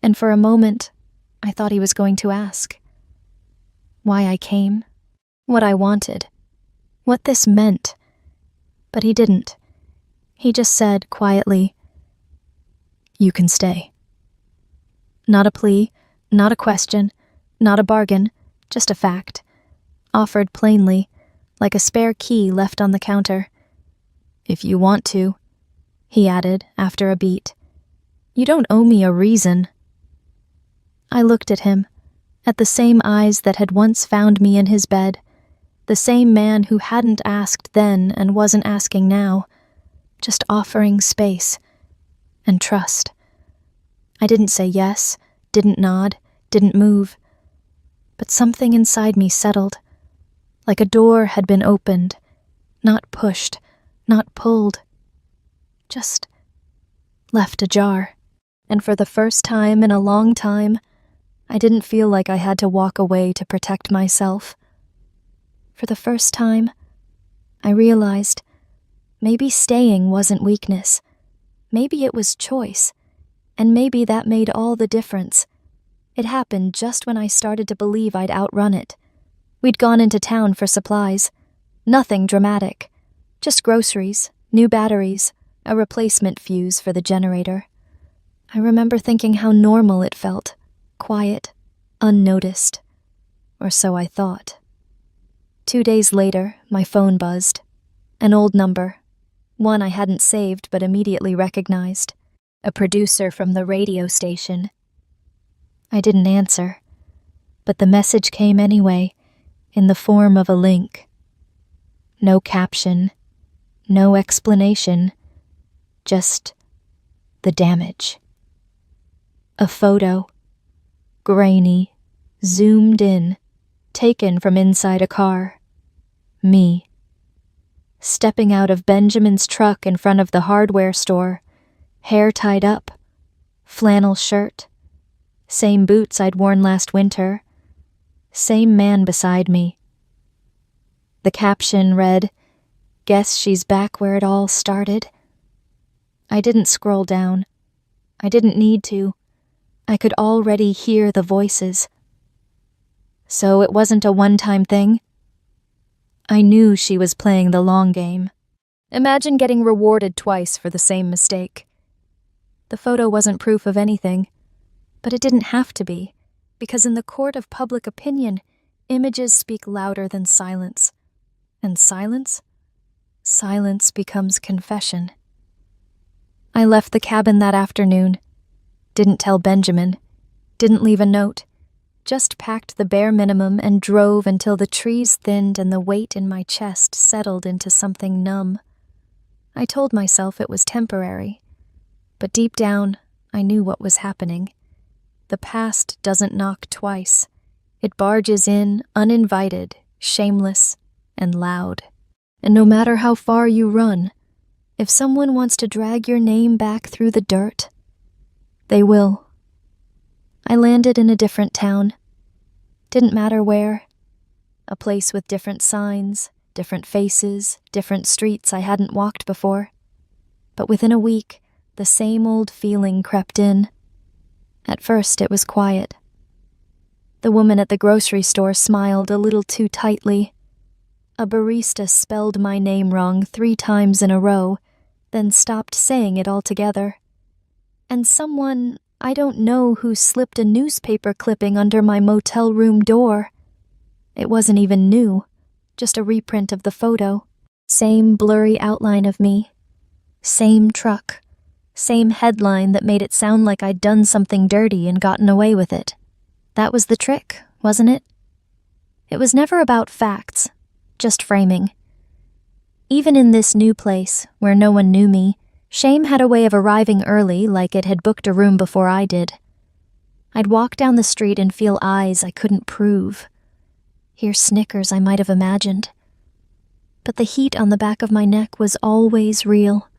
and for a moment, I thought he was going to ask why I came, what I wanted, what this meant. But he didn't. He just said quietly, "You can stay." Not a plea, not a question, not a bargain, just a fact, offered plainly, like a spare key left on the counter. "If you want to," he added after a beat. "You don't owe me a reason." I looked at him, at the same eyes that had once found me in his bed, the same man who hadn't asked then and wasn't asking now, just offering space and trust. I didn't say yes, didn't nod, didn't move, but something inside me settled, like a door had been opened, not pushed, not pulled, just left ajar. And for the first time in a long time, I didn't feel like I had to walk away to protect myself. For the first time, I realized maybe staying wasn't weakness. Maybe it was choice, and maybe that made all the difference. It happened just when I started to believe I'd outrun it. We'd gone into town for supplies. Nothing dramatic. Just groceries, new batteries, a replacement fuse for the generator. I remember thinking how normal it felt. Quiet, unnoticed. Or so I thought. 2 days later, my phone buzzed. An old number. One I hadn't saved but immediately recognized, a producer from the radio station. I didn't answer, but the message came anyway, in the form of a link. No caption, no explanation, just the damage. A photo, grainy, zoomed in, taken from inside a car. Me. Stepping out of Benjamin's truck in front of the hardware store, hair tied up, flannel shirt, same boots I'd worn last winter, same man beside me. The caption read, "Guess she's back where it all started." I didn't scroll down. I didn't need to. I could already hear the voices. So it wasn't a one-time thing. I knew she was playing the long game. Imagine getting rewarded twice for the same mistake. The photo wasn't proof of anything, but it didn't have to be, because in the court of public opinion, images speak louder than silence. And silence? Silence becomes confession. I left the cabin that afternoon. Didn't tell Benjamin. Didn't leave a note. Just packed the bare minimum and drove until the trees thinned and the weight in my chest settled into something numb. I told myself it was temporary, but deep down, I knew what was happening. The past doesn't knock twice. It barges in, uninvited, shameless, and loud. And no matter how far you run, if someone wants to drag your name back through the dirt, they will. I landed in a different town. Didn't matter where. A place with different signs, different faces, different streets I hadn't walked before. But within a week, the same old feeling crept in. At first, it was quiet. The woman at the grocery store smiled a little too tightly. A barista spelled my name wrong 3 times in a row, then stopped saying it altogether. And someone I don't know who slipped a newspaper clipping under my motel room door. It wasn't even new, just a reprint of the photo. Same blurry outline of me. Same truck. Same headline that made it sound like I'd done something dirty and gotten away with it. That was the trick, wasn't it? It was never about facts, just framing. Even in this new place, where no one knew me, shame had a way of arriving early, like it had booked a room before I did. I'd walk down the street and feel eyes I couldn't prove. Hear snickers I might have imagined. But the heat on the back of my neck was always real.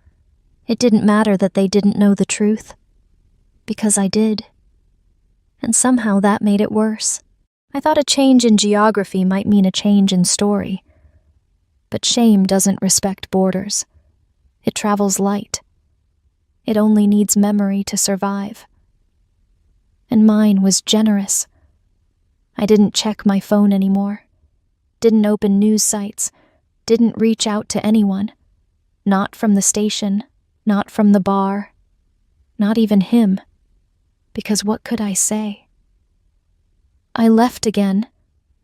It didn't matter that they didn't know the truth. Because I did. And somehow that made it worse. I thought a change in geography might mean a change in story. But shame doesn't respect borders. It travels light. It only needs memory to survive. And mine was generous. I didn't check my phone anymore. Didn't open news sites. Didn't reach out to anyone. Not from the station. Not from the bar. Not even him. Because what could I say? I left again,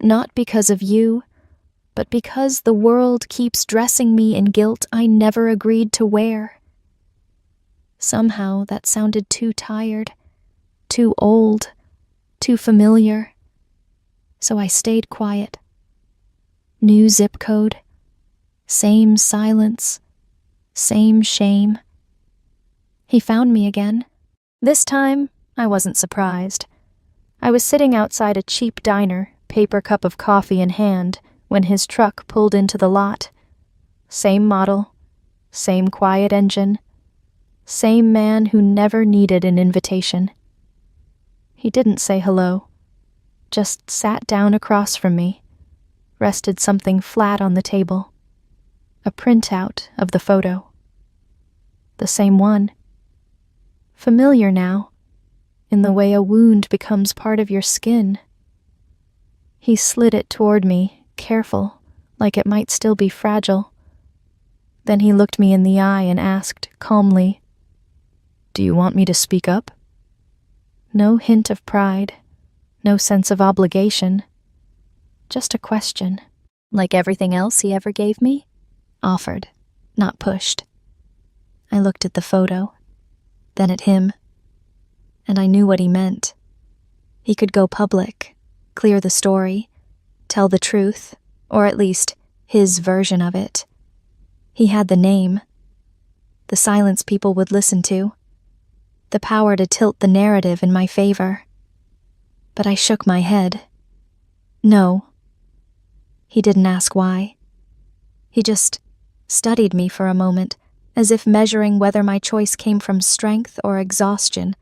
not because of you, but because the world keeps dressing me in guilt I never agreed to wear. Somehow that sounded too tired, too old, too familiar. So I stayed quiet. New zip code, same silence, same shame. He found me again. This time, I wasn't surprised. I was sitting outside a cheap diner, paper cup of coffee in hand, when his truck pulled into the lot. Same model, same quiet engine, same man who never needed an invitation. He didn't say hello, just sat down across from me, rested something flat on the table, a printout of the photo. The same one. Familiar now, in the way a wound becomes part of your skin. He slid it toward me, careful, like it might still be fragile. Then he looked me in the eye and asked, calmly, "Do you want me to speak up?" No hint of pride, no sense of obligation. Just a question. Like everything else he ever gave me? Offered, not pushed. I looked at the photo, then at him, and I knew what he meant. He could go public, clear the story, tell the truth, or at least his version of it. He had the name, the silence people would listen to, the power to tilt the narrative in my favor. But I shook my head. No. He didn't ask why. He just studied me for a moment, as if measuring whether my choice came from strength or exhaustion.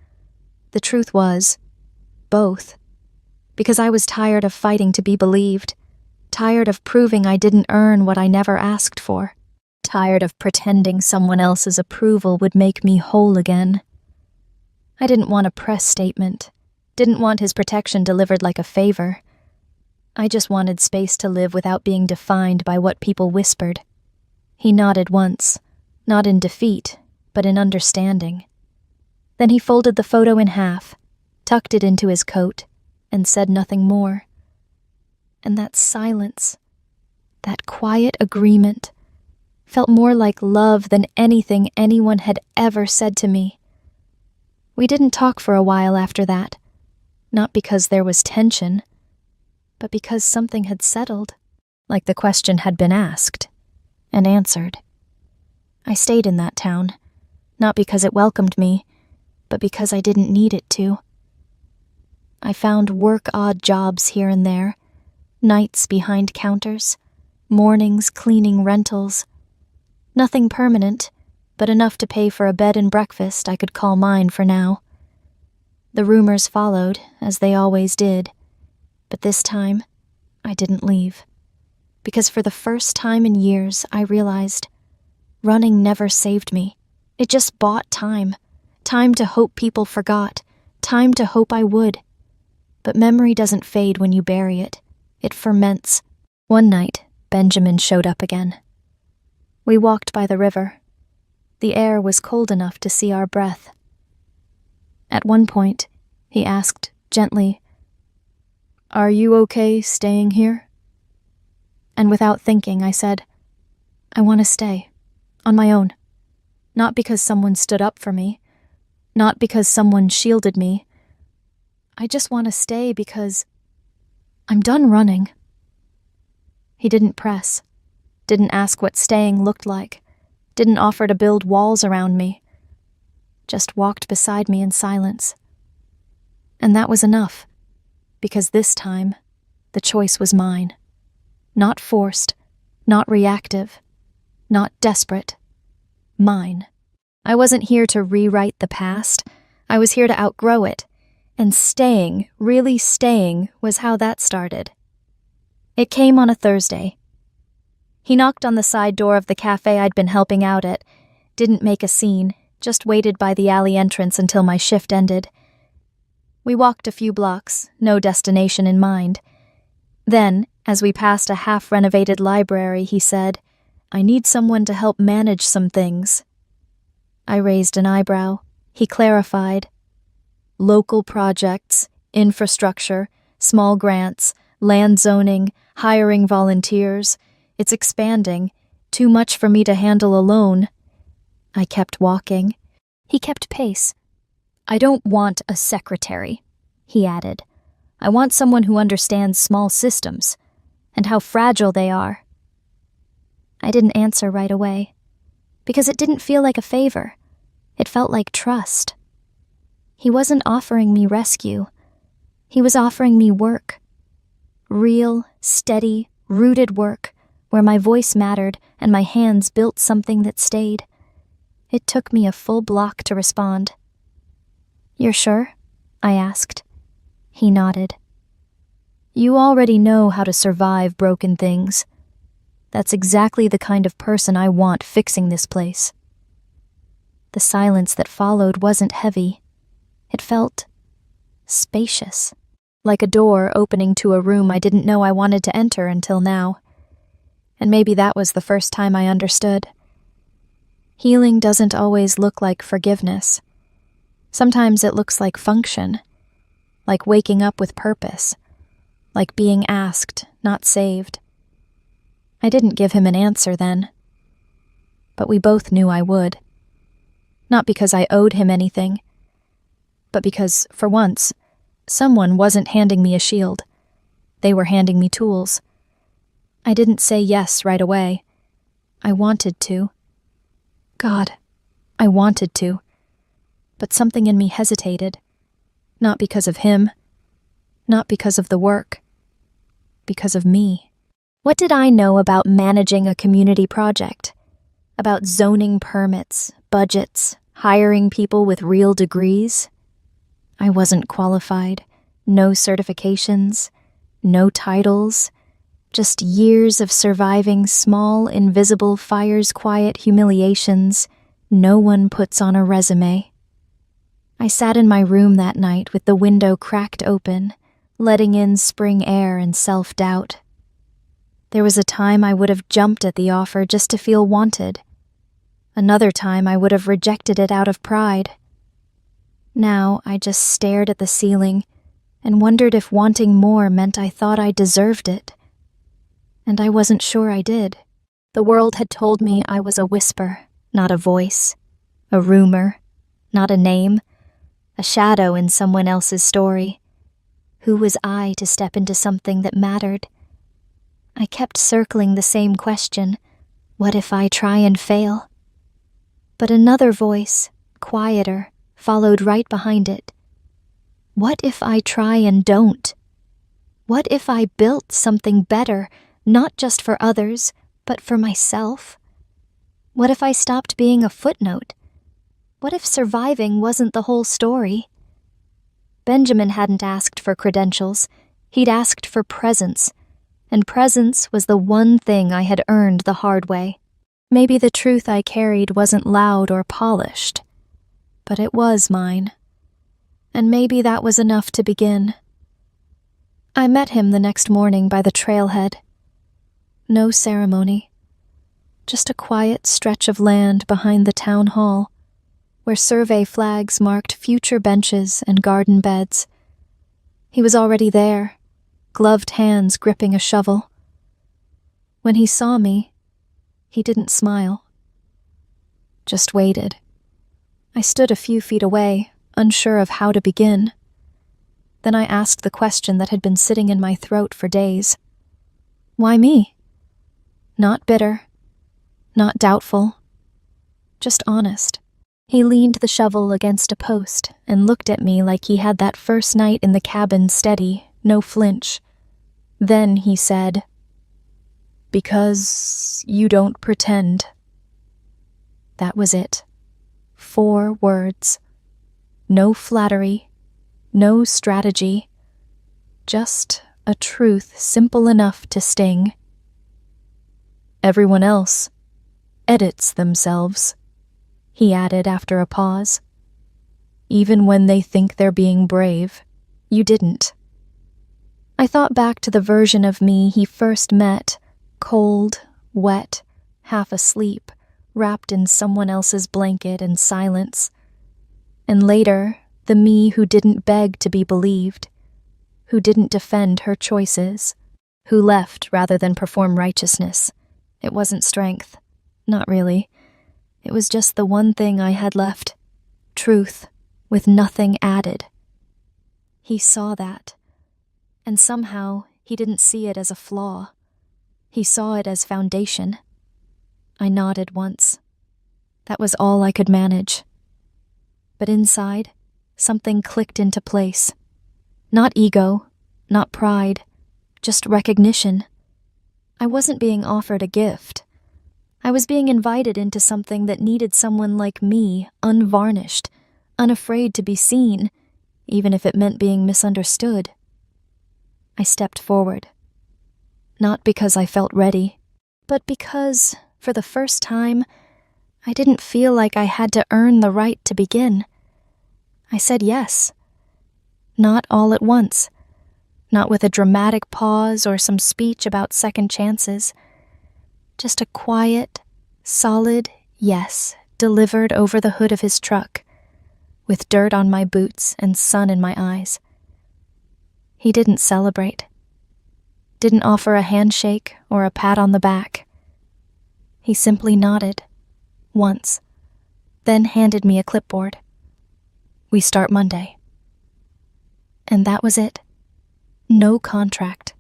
The truth was, both. Because I was tired of fighting to be believed, tired of proving I didn't earn what I never asked for, tired of pretending someone else's approval would make me whole again. I didn't want a press statement, didn't want his protection delivered like a favor. I just wanted space to live without being defined by what people whispered. He nodded once, not in defeat, but in understanding. Then he folded the photo in half, tucked it into his coat, and said nothing more. And that silence, that quiet agreement, felt more like love than anything anyone had ever said to me. We didn't talk for a while after that, not because there was tension, but because something had settled, like the question had been asked and answered. I stayed in that town, not because it welcomed me, but because I didn't need it to. I found work-odd jobs here and there, nights behind counters, mornings cleaning rentals. Nothing permanent, but enough to pay for a bed and breakfast I could call mine for now. The rumors followed, as they always did, but this time, I didn't leave. Because for the first time in years, I realized running never saved me. It just bought time. Time to hope people forgot. Time to hope I would. But memory doesn't fade when you bury it. It ferments. One night, Benjamin showed up again. We walked by the river. The air was cold enough to see our breath. At one point, he asked gently, "Are you okay staying here?" And without thinking, I said, "I want to stay. On my own. Not because someone stood up for me. Not because someone shielded me. I just want to stay because I'm done running." He didn't press, didn't ask what staying looked like, didn't offer to build walls around me, just walked beside me in silence. And that was enough, because this time, the choice was mine. Not forced, not reactive, not desperate. Mine. I wasn't here to rewrite the past. I was here to outgrow it. And staying, really staying, was how that started. It came on a Thursday. He knocked on the side door of the cafe I'd been helping out at, didn't make a scene, just waited by the alley entrance until my shift ended. We walked a few blocks, no destination in mind. Then, as we passed a half-renovated library, he said, "I need someone to help manage some things." I raised an eyebrow. He clarified. "Local projects, infrastructure, small grants, land zoning, hiring volunteers. It's expanding. Too much for me to handle alone." I kept walking. He kept pace. "I don't want a secretary," he added. "I want someone who understands small systems and how fragile they are." I didn't answer right away, because it didn't feel like a favor. It felt like trust. He wasn't offering me rescue. He was offering me work. Real, steady, rooted work, where my voice mattered and my hands built something that stayed. It took me a full block to respond. "You're sure?" I asked. He nodded. "You already know how to survive broken things. That's exactly the kind of person I want fixing this place." The silence that followed wasn't heavy. It felt spacious, like a door opening to a room I didn't know I wanted to enter until now. And maybe that was the first time I understood. Healing doesn't always look like forgiveness. Sometimes it looks like function, like waking up with purpose, like being asked, not saved. I didn't give him an answer then, but we both knew I would. Not because I owed him anything, but because, for once, someone wasn't handing me a shield. They were handing me tools. I didn't say yes right away. I wanted to. God, I wanted to. But something in me hesitated. Not because of him. Not because of the work. Because of me. What did I know about managing a community project? About zoning permits, budgets, hiring people with real degrees? I wasn't qualified. No certifications. No titles. Just years of surviving small, invisible fires, quiet humiliations no one puts on a resume. I sat in my room that night with the window cracked open, letting in spring air and self-doubt. There was a time I would have jumped at the offer just to feel wanted. Another time I would have rejected it out of pride. Now I just stared at the ceiling and wondered if wanting more meant I thought I deserved it. And I wasn't sure I did. The world had told me I was a whisper, not a voice, a rumor, not a name, a shadow in someone else's story. Who was I to step into something that mattered? I kept circling the same question, what if I try and fail? But another voice, quieter, followed right behind it. What if I try and don't? What if I built something better, not just for others, but for myself? What if I stopped being a footnote? What if surviving wasn't the whole story? Benjamin hadn't asked for credentials. He'd asked for presence, and presence was the one thing I had earned the hard way. Maybe the truth I carried wasn't loud or polished, but it was mine. And maybe that was enough to begin. I met him the next morning by the trailhead. No ceremony. Just a quiet stretch of land behind the town hall, where survey flags marked future benches and garden beds. He was already there, gloved hands gripping a shovel. When he saw me, he didn't smile. Just waited. I stood a few feet away, unsure of how to begin. Then I asked the question that had been sitting in my throat for days. Why me? Not bitter, not doubtful, just honest. He leaned the shovel against a post and looked at me like he had that first night in the cabin steady, no flinch. Then he said, "Because you don't pretend." That was it. 4 words. No flattery, no strategy, just a truth simple enough to sting. Everyone else edits themselves, he added after a pause. Even when they think they're being brave, you didn't. I thought back to the version of me he first met, cold, wet, half asleep, wrapped in someone else's blanket and silence. And later, the me who didn't beg to be believed, who didn't defend her choices, who left rather than perform righteousness. It wasn't strength. Not really. It was just the one thing I had left. Truth, with nothing added. He saw that. And somehow, he didn't see it as a flaw. He saw it as foundation. I nodded once. That was all I could manage. But inside, something clicked into place. Not ego, not pride, just recognition. I wasn't being offered a gift. I was being invited into something that needed someone like me, unvarnished, unafraid to be seen, even if it meant being misunderstood. I stepped forward. Not because I felt ready, but because, for the first time, I didn't feel like I had to earn the right to begin. I said yes. Not all at once. Not with a dramatic pause or some speech about second chances. Just a quiet, solid yes delivered over the hood of his truck, with dirt on my boots and sun in my eyes. He didn't celebrate. Didn't offer a handshake or a pat on the back. He simply nodded. Once. then handed me a clipboard. "We start Monday." And that was it. No contract,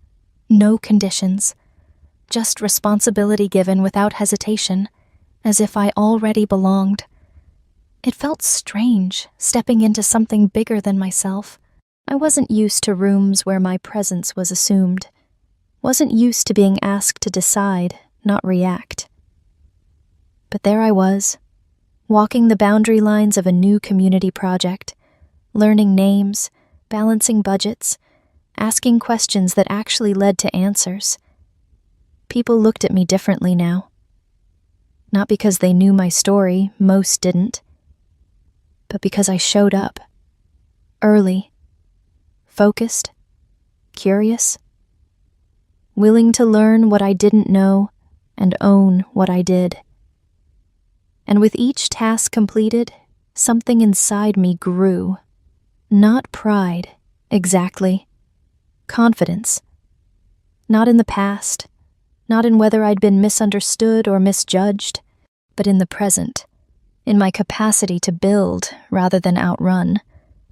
no conditions, just responsibility given without hesitation, as if I already belonged. It felt strange, stepping into something bigger than myself. I wasn't used to rooms where my presence was assumed. Wasn't used to being asked to decide, not react. But there I was, walking the boundary lines of a new community project, learning names, balancing budgets, asking questions that actually led to answers. People looked at me differently now. Not because they knew my story, most didn't, but because I showed up. Early. Focused. Curious. Willing to learn what I didn't know and own what I did. And with each task completed, something inside me grew. Not pride, exactly. Confidence. Not in the past, not in whether I'd been misunderstood or misjudged, but in the present, in my capacity to build rather than outrun,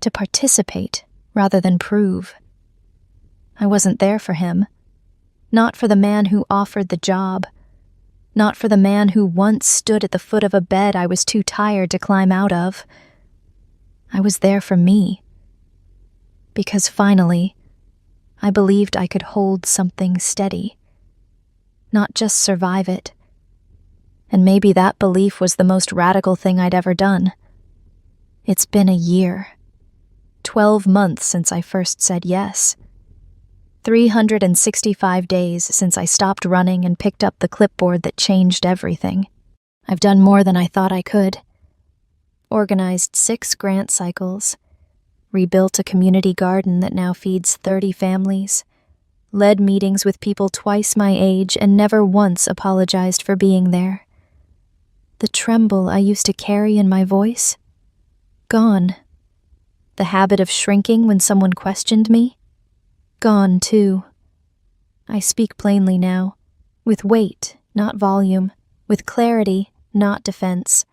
to participate rather than prove. I wasn't there for him. Not for the man who offered the job. Not for the man who once stood at the foot of a bed I was too tired to climb out of. I was there for me. Because finally, I believed I could hold something steady. Not just survive it. And maybe that belief was the most radical thing I'd ever done. It's been a year. 12 months since I first said yes. 365 days since I stopped running and picked up the clipboard that changed everything. I've done more than I thought I could. Organized 6 grant cycles. Rebuilt a community garden that now feeds 30 families. Led meetings with people twice my age and never once apologized for being there. The tremble I used to carry in my voice? Gone. The habit of shrinking when someone questioned me? Gone, too. I speak plainly now, with weight, not volume, with clarity, not defense.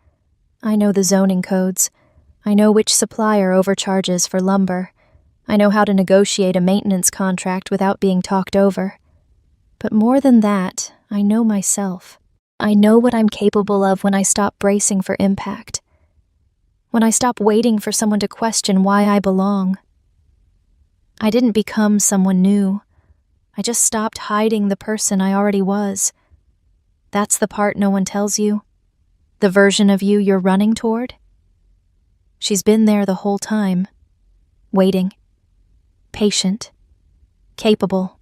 I know the zoning codes. I know which supplier overcharges for lumber. I know how to negotiate a maintenance contract without being talked over. But more than that, I know myself. I know what I'm capable of when I stop bracing for impact. When I stop waiting for someone to question why I belong. I didn't become someone new. I just stopped hiding the person I already was. That's the part no one tells you. The version of you you're running toward. She's been there the whole time. Waiting. Patient. Capable.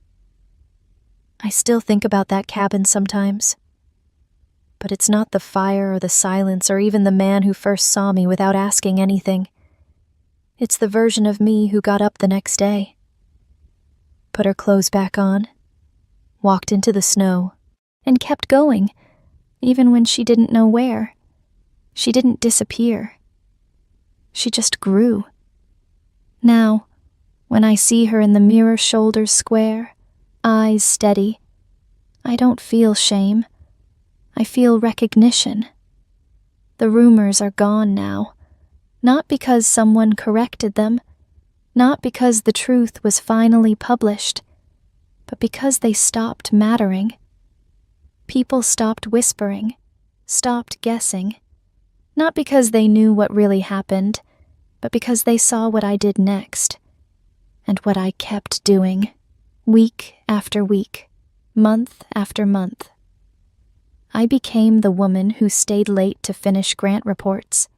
I still think about that cabin sometimes. But it's not the fire or the silence or even the man who first saw me without asking anything. It's the version of me who got up the next day. Put her clothes back on. Walked into the snow. And kept going, even when she didn't know where. She didn't disappear. She just grew. Now, when I see her in the mirror, shoulders square, eyes steady, I don't feel shame. I feel recognition. The rumors are gone now, not because someone corrected them, not because the truth was finally published, but because they stopped mattering. People stopped whispering, stopped guessing. Not because they knew what really happened, but because they saw what I did next, and what I kept doing, week after week, month after month. I became the woman who stayed late to finish grant reports,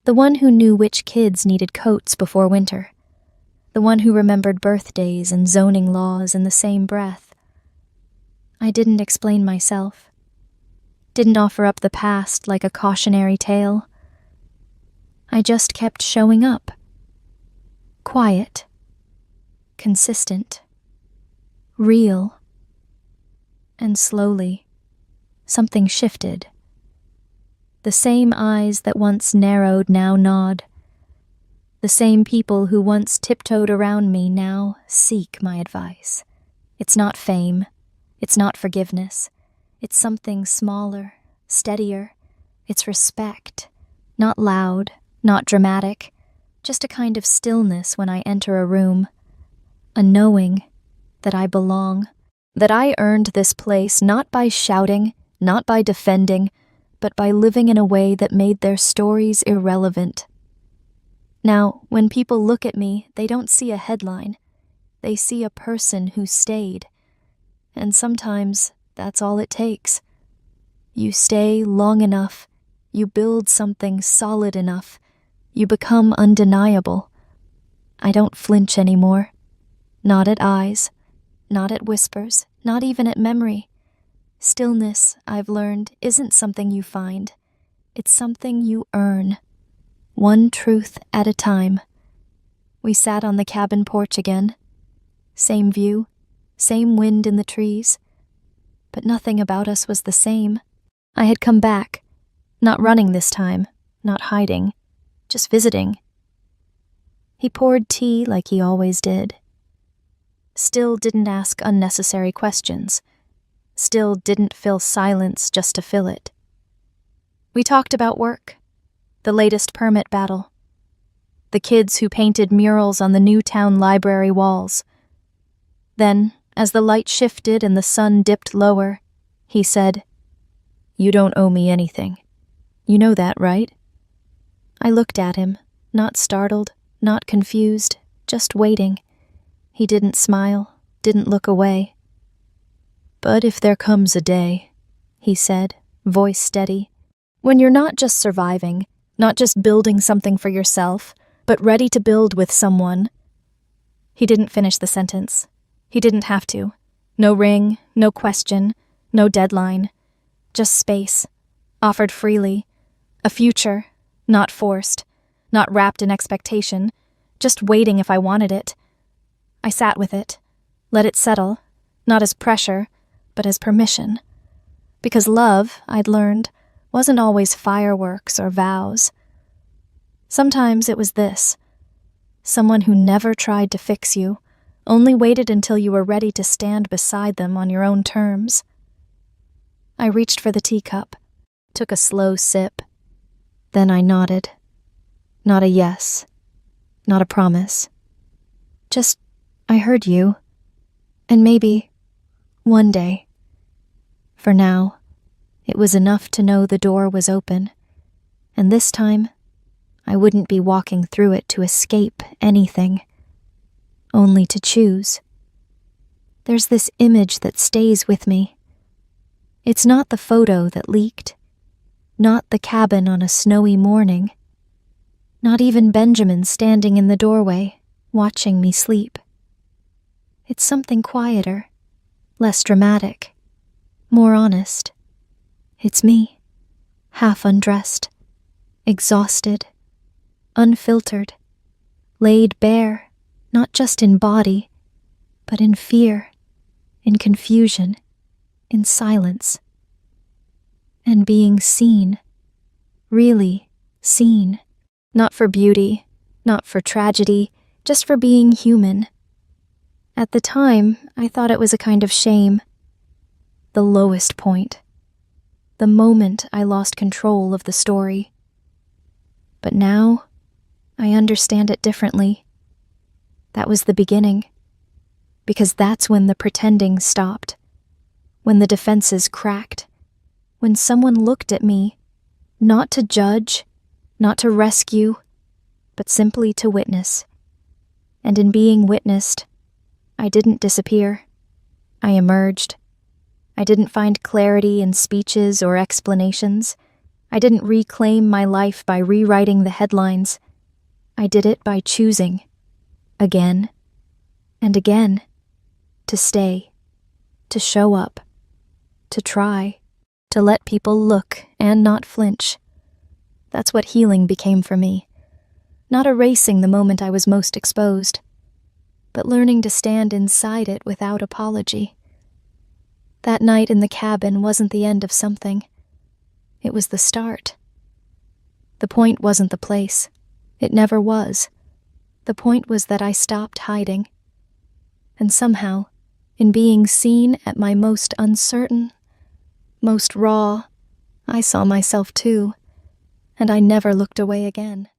the one who knew which kids needed coats before winter, the one who remembered birthdays and zoning laws in the same breath. I didn't explain myself. Didn't offer up the past like a cautionary tale. I just kept showing up. Quiet. Consistent. Real. And slowly, something shifted. The same eyes that once narrowed now nod. The same people who once tiptoed around me now seek my advice. It's not fame. It's not forgiveness. It's something smaller, steadier. It's respect. Not loud, not dramatic, just a kind of stillness when I enter a room. A knowing that I belong, that I earned this place not by shouting, not by defending, but by living in a way that made their stories irrelevant. Now, when people look at me, they don't see a headline. They see a person who stayed. And sometimes that's all it takes. You stay long enough, you build something solid enough, you become undeniable. I don't flinch anymore. Not at eyes, not at whispers, not even at memory. Stillness, I've learned, isn't something you find. It's something you earn. One truth at a time. We sat on the cabin porch again. Same view, same wind in the trees. But nothing about us was the same. I had come back, not running this time, not hiding, just visiting. He poured tea like he always did. Still didn't ask unnecessary questions. Still didn't fill silence just to fill it. We talked about work, the latest permit battle, the kids who painted murals on the new town library walls. Then, as the light shifted and the sun dipped lower, he said, "You don't owe me anything. You know that, right?" I looked at him, not startled, not confused, just waiting. He didn't smile, didn't look away. "But if there comes a day," he said, voice steady, "when you're not just surviving, not just building something for yourself, but ready to build with someone." He didn't finish the sentence. He didn't have to. No ring, no question, no deadline. Just space, offered freely. A future, not forced, not wrapped in expectation, just waiting if I wanted it. I sat with it, let it settle, not as pressure, but as permission. Because love, I'd learned, wasn't always fireworks or vows. Sometimes it was this: someone who never tried to fix you, only waited until you were ready to stand beside them on your own terms. I reached for the teacup, took a slow sip. Then I nodded. Not a yes, not a promise. Just, I heard you. And maybe, one day. For now, it was enough to know the door was open, and this time, I wouldn't be walking through it to escape anything, only to choose. There's this image that stays with me. It's not the photo that leaked, not the cabin on a snowy morning, not even Benjamin standing in the doorway, watching me sleep. It's something quieter, less dramatic, more honest. It's me, half undressed, exhausted, unfiltered, laid bare, not just in body, but in fear, in confusion, in silence. And being seen, really seen, not for beauty, not for tragedy, just for being human. At the time, I thought it was a kind of shame. The lowest point. The moment I lost control of the story. But now, I understand it differently. That was the beginning. Because that's when the pretending stopped. When the defenses cracked. When someone looked at me, not to judge, not to rescue, but simply to witness. And in being witnessed, I didn't disappear. I emerged. I didn't find clarity in speeches or explanations. I didn't reclaim my life by rewriting the headlines. I did it by choosing, again and again, to stay, to show up, to try, to let people look and not flinch. That's what healing became for me. Not erasing the moment I was most exposed, but learning to stand inside it without apology. That night in the cabin wasn't the end of something. It was the start. The point wasn't the place. It never was. The point was that I stopped hiding. And somehow, in being seen at my most uncertain, most raw, I saw myself too. and I never looked away again.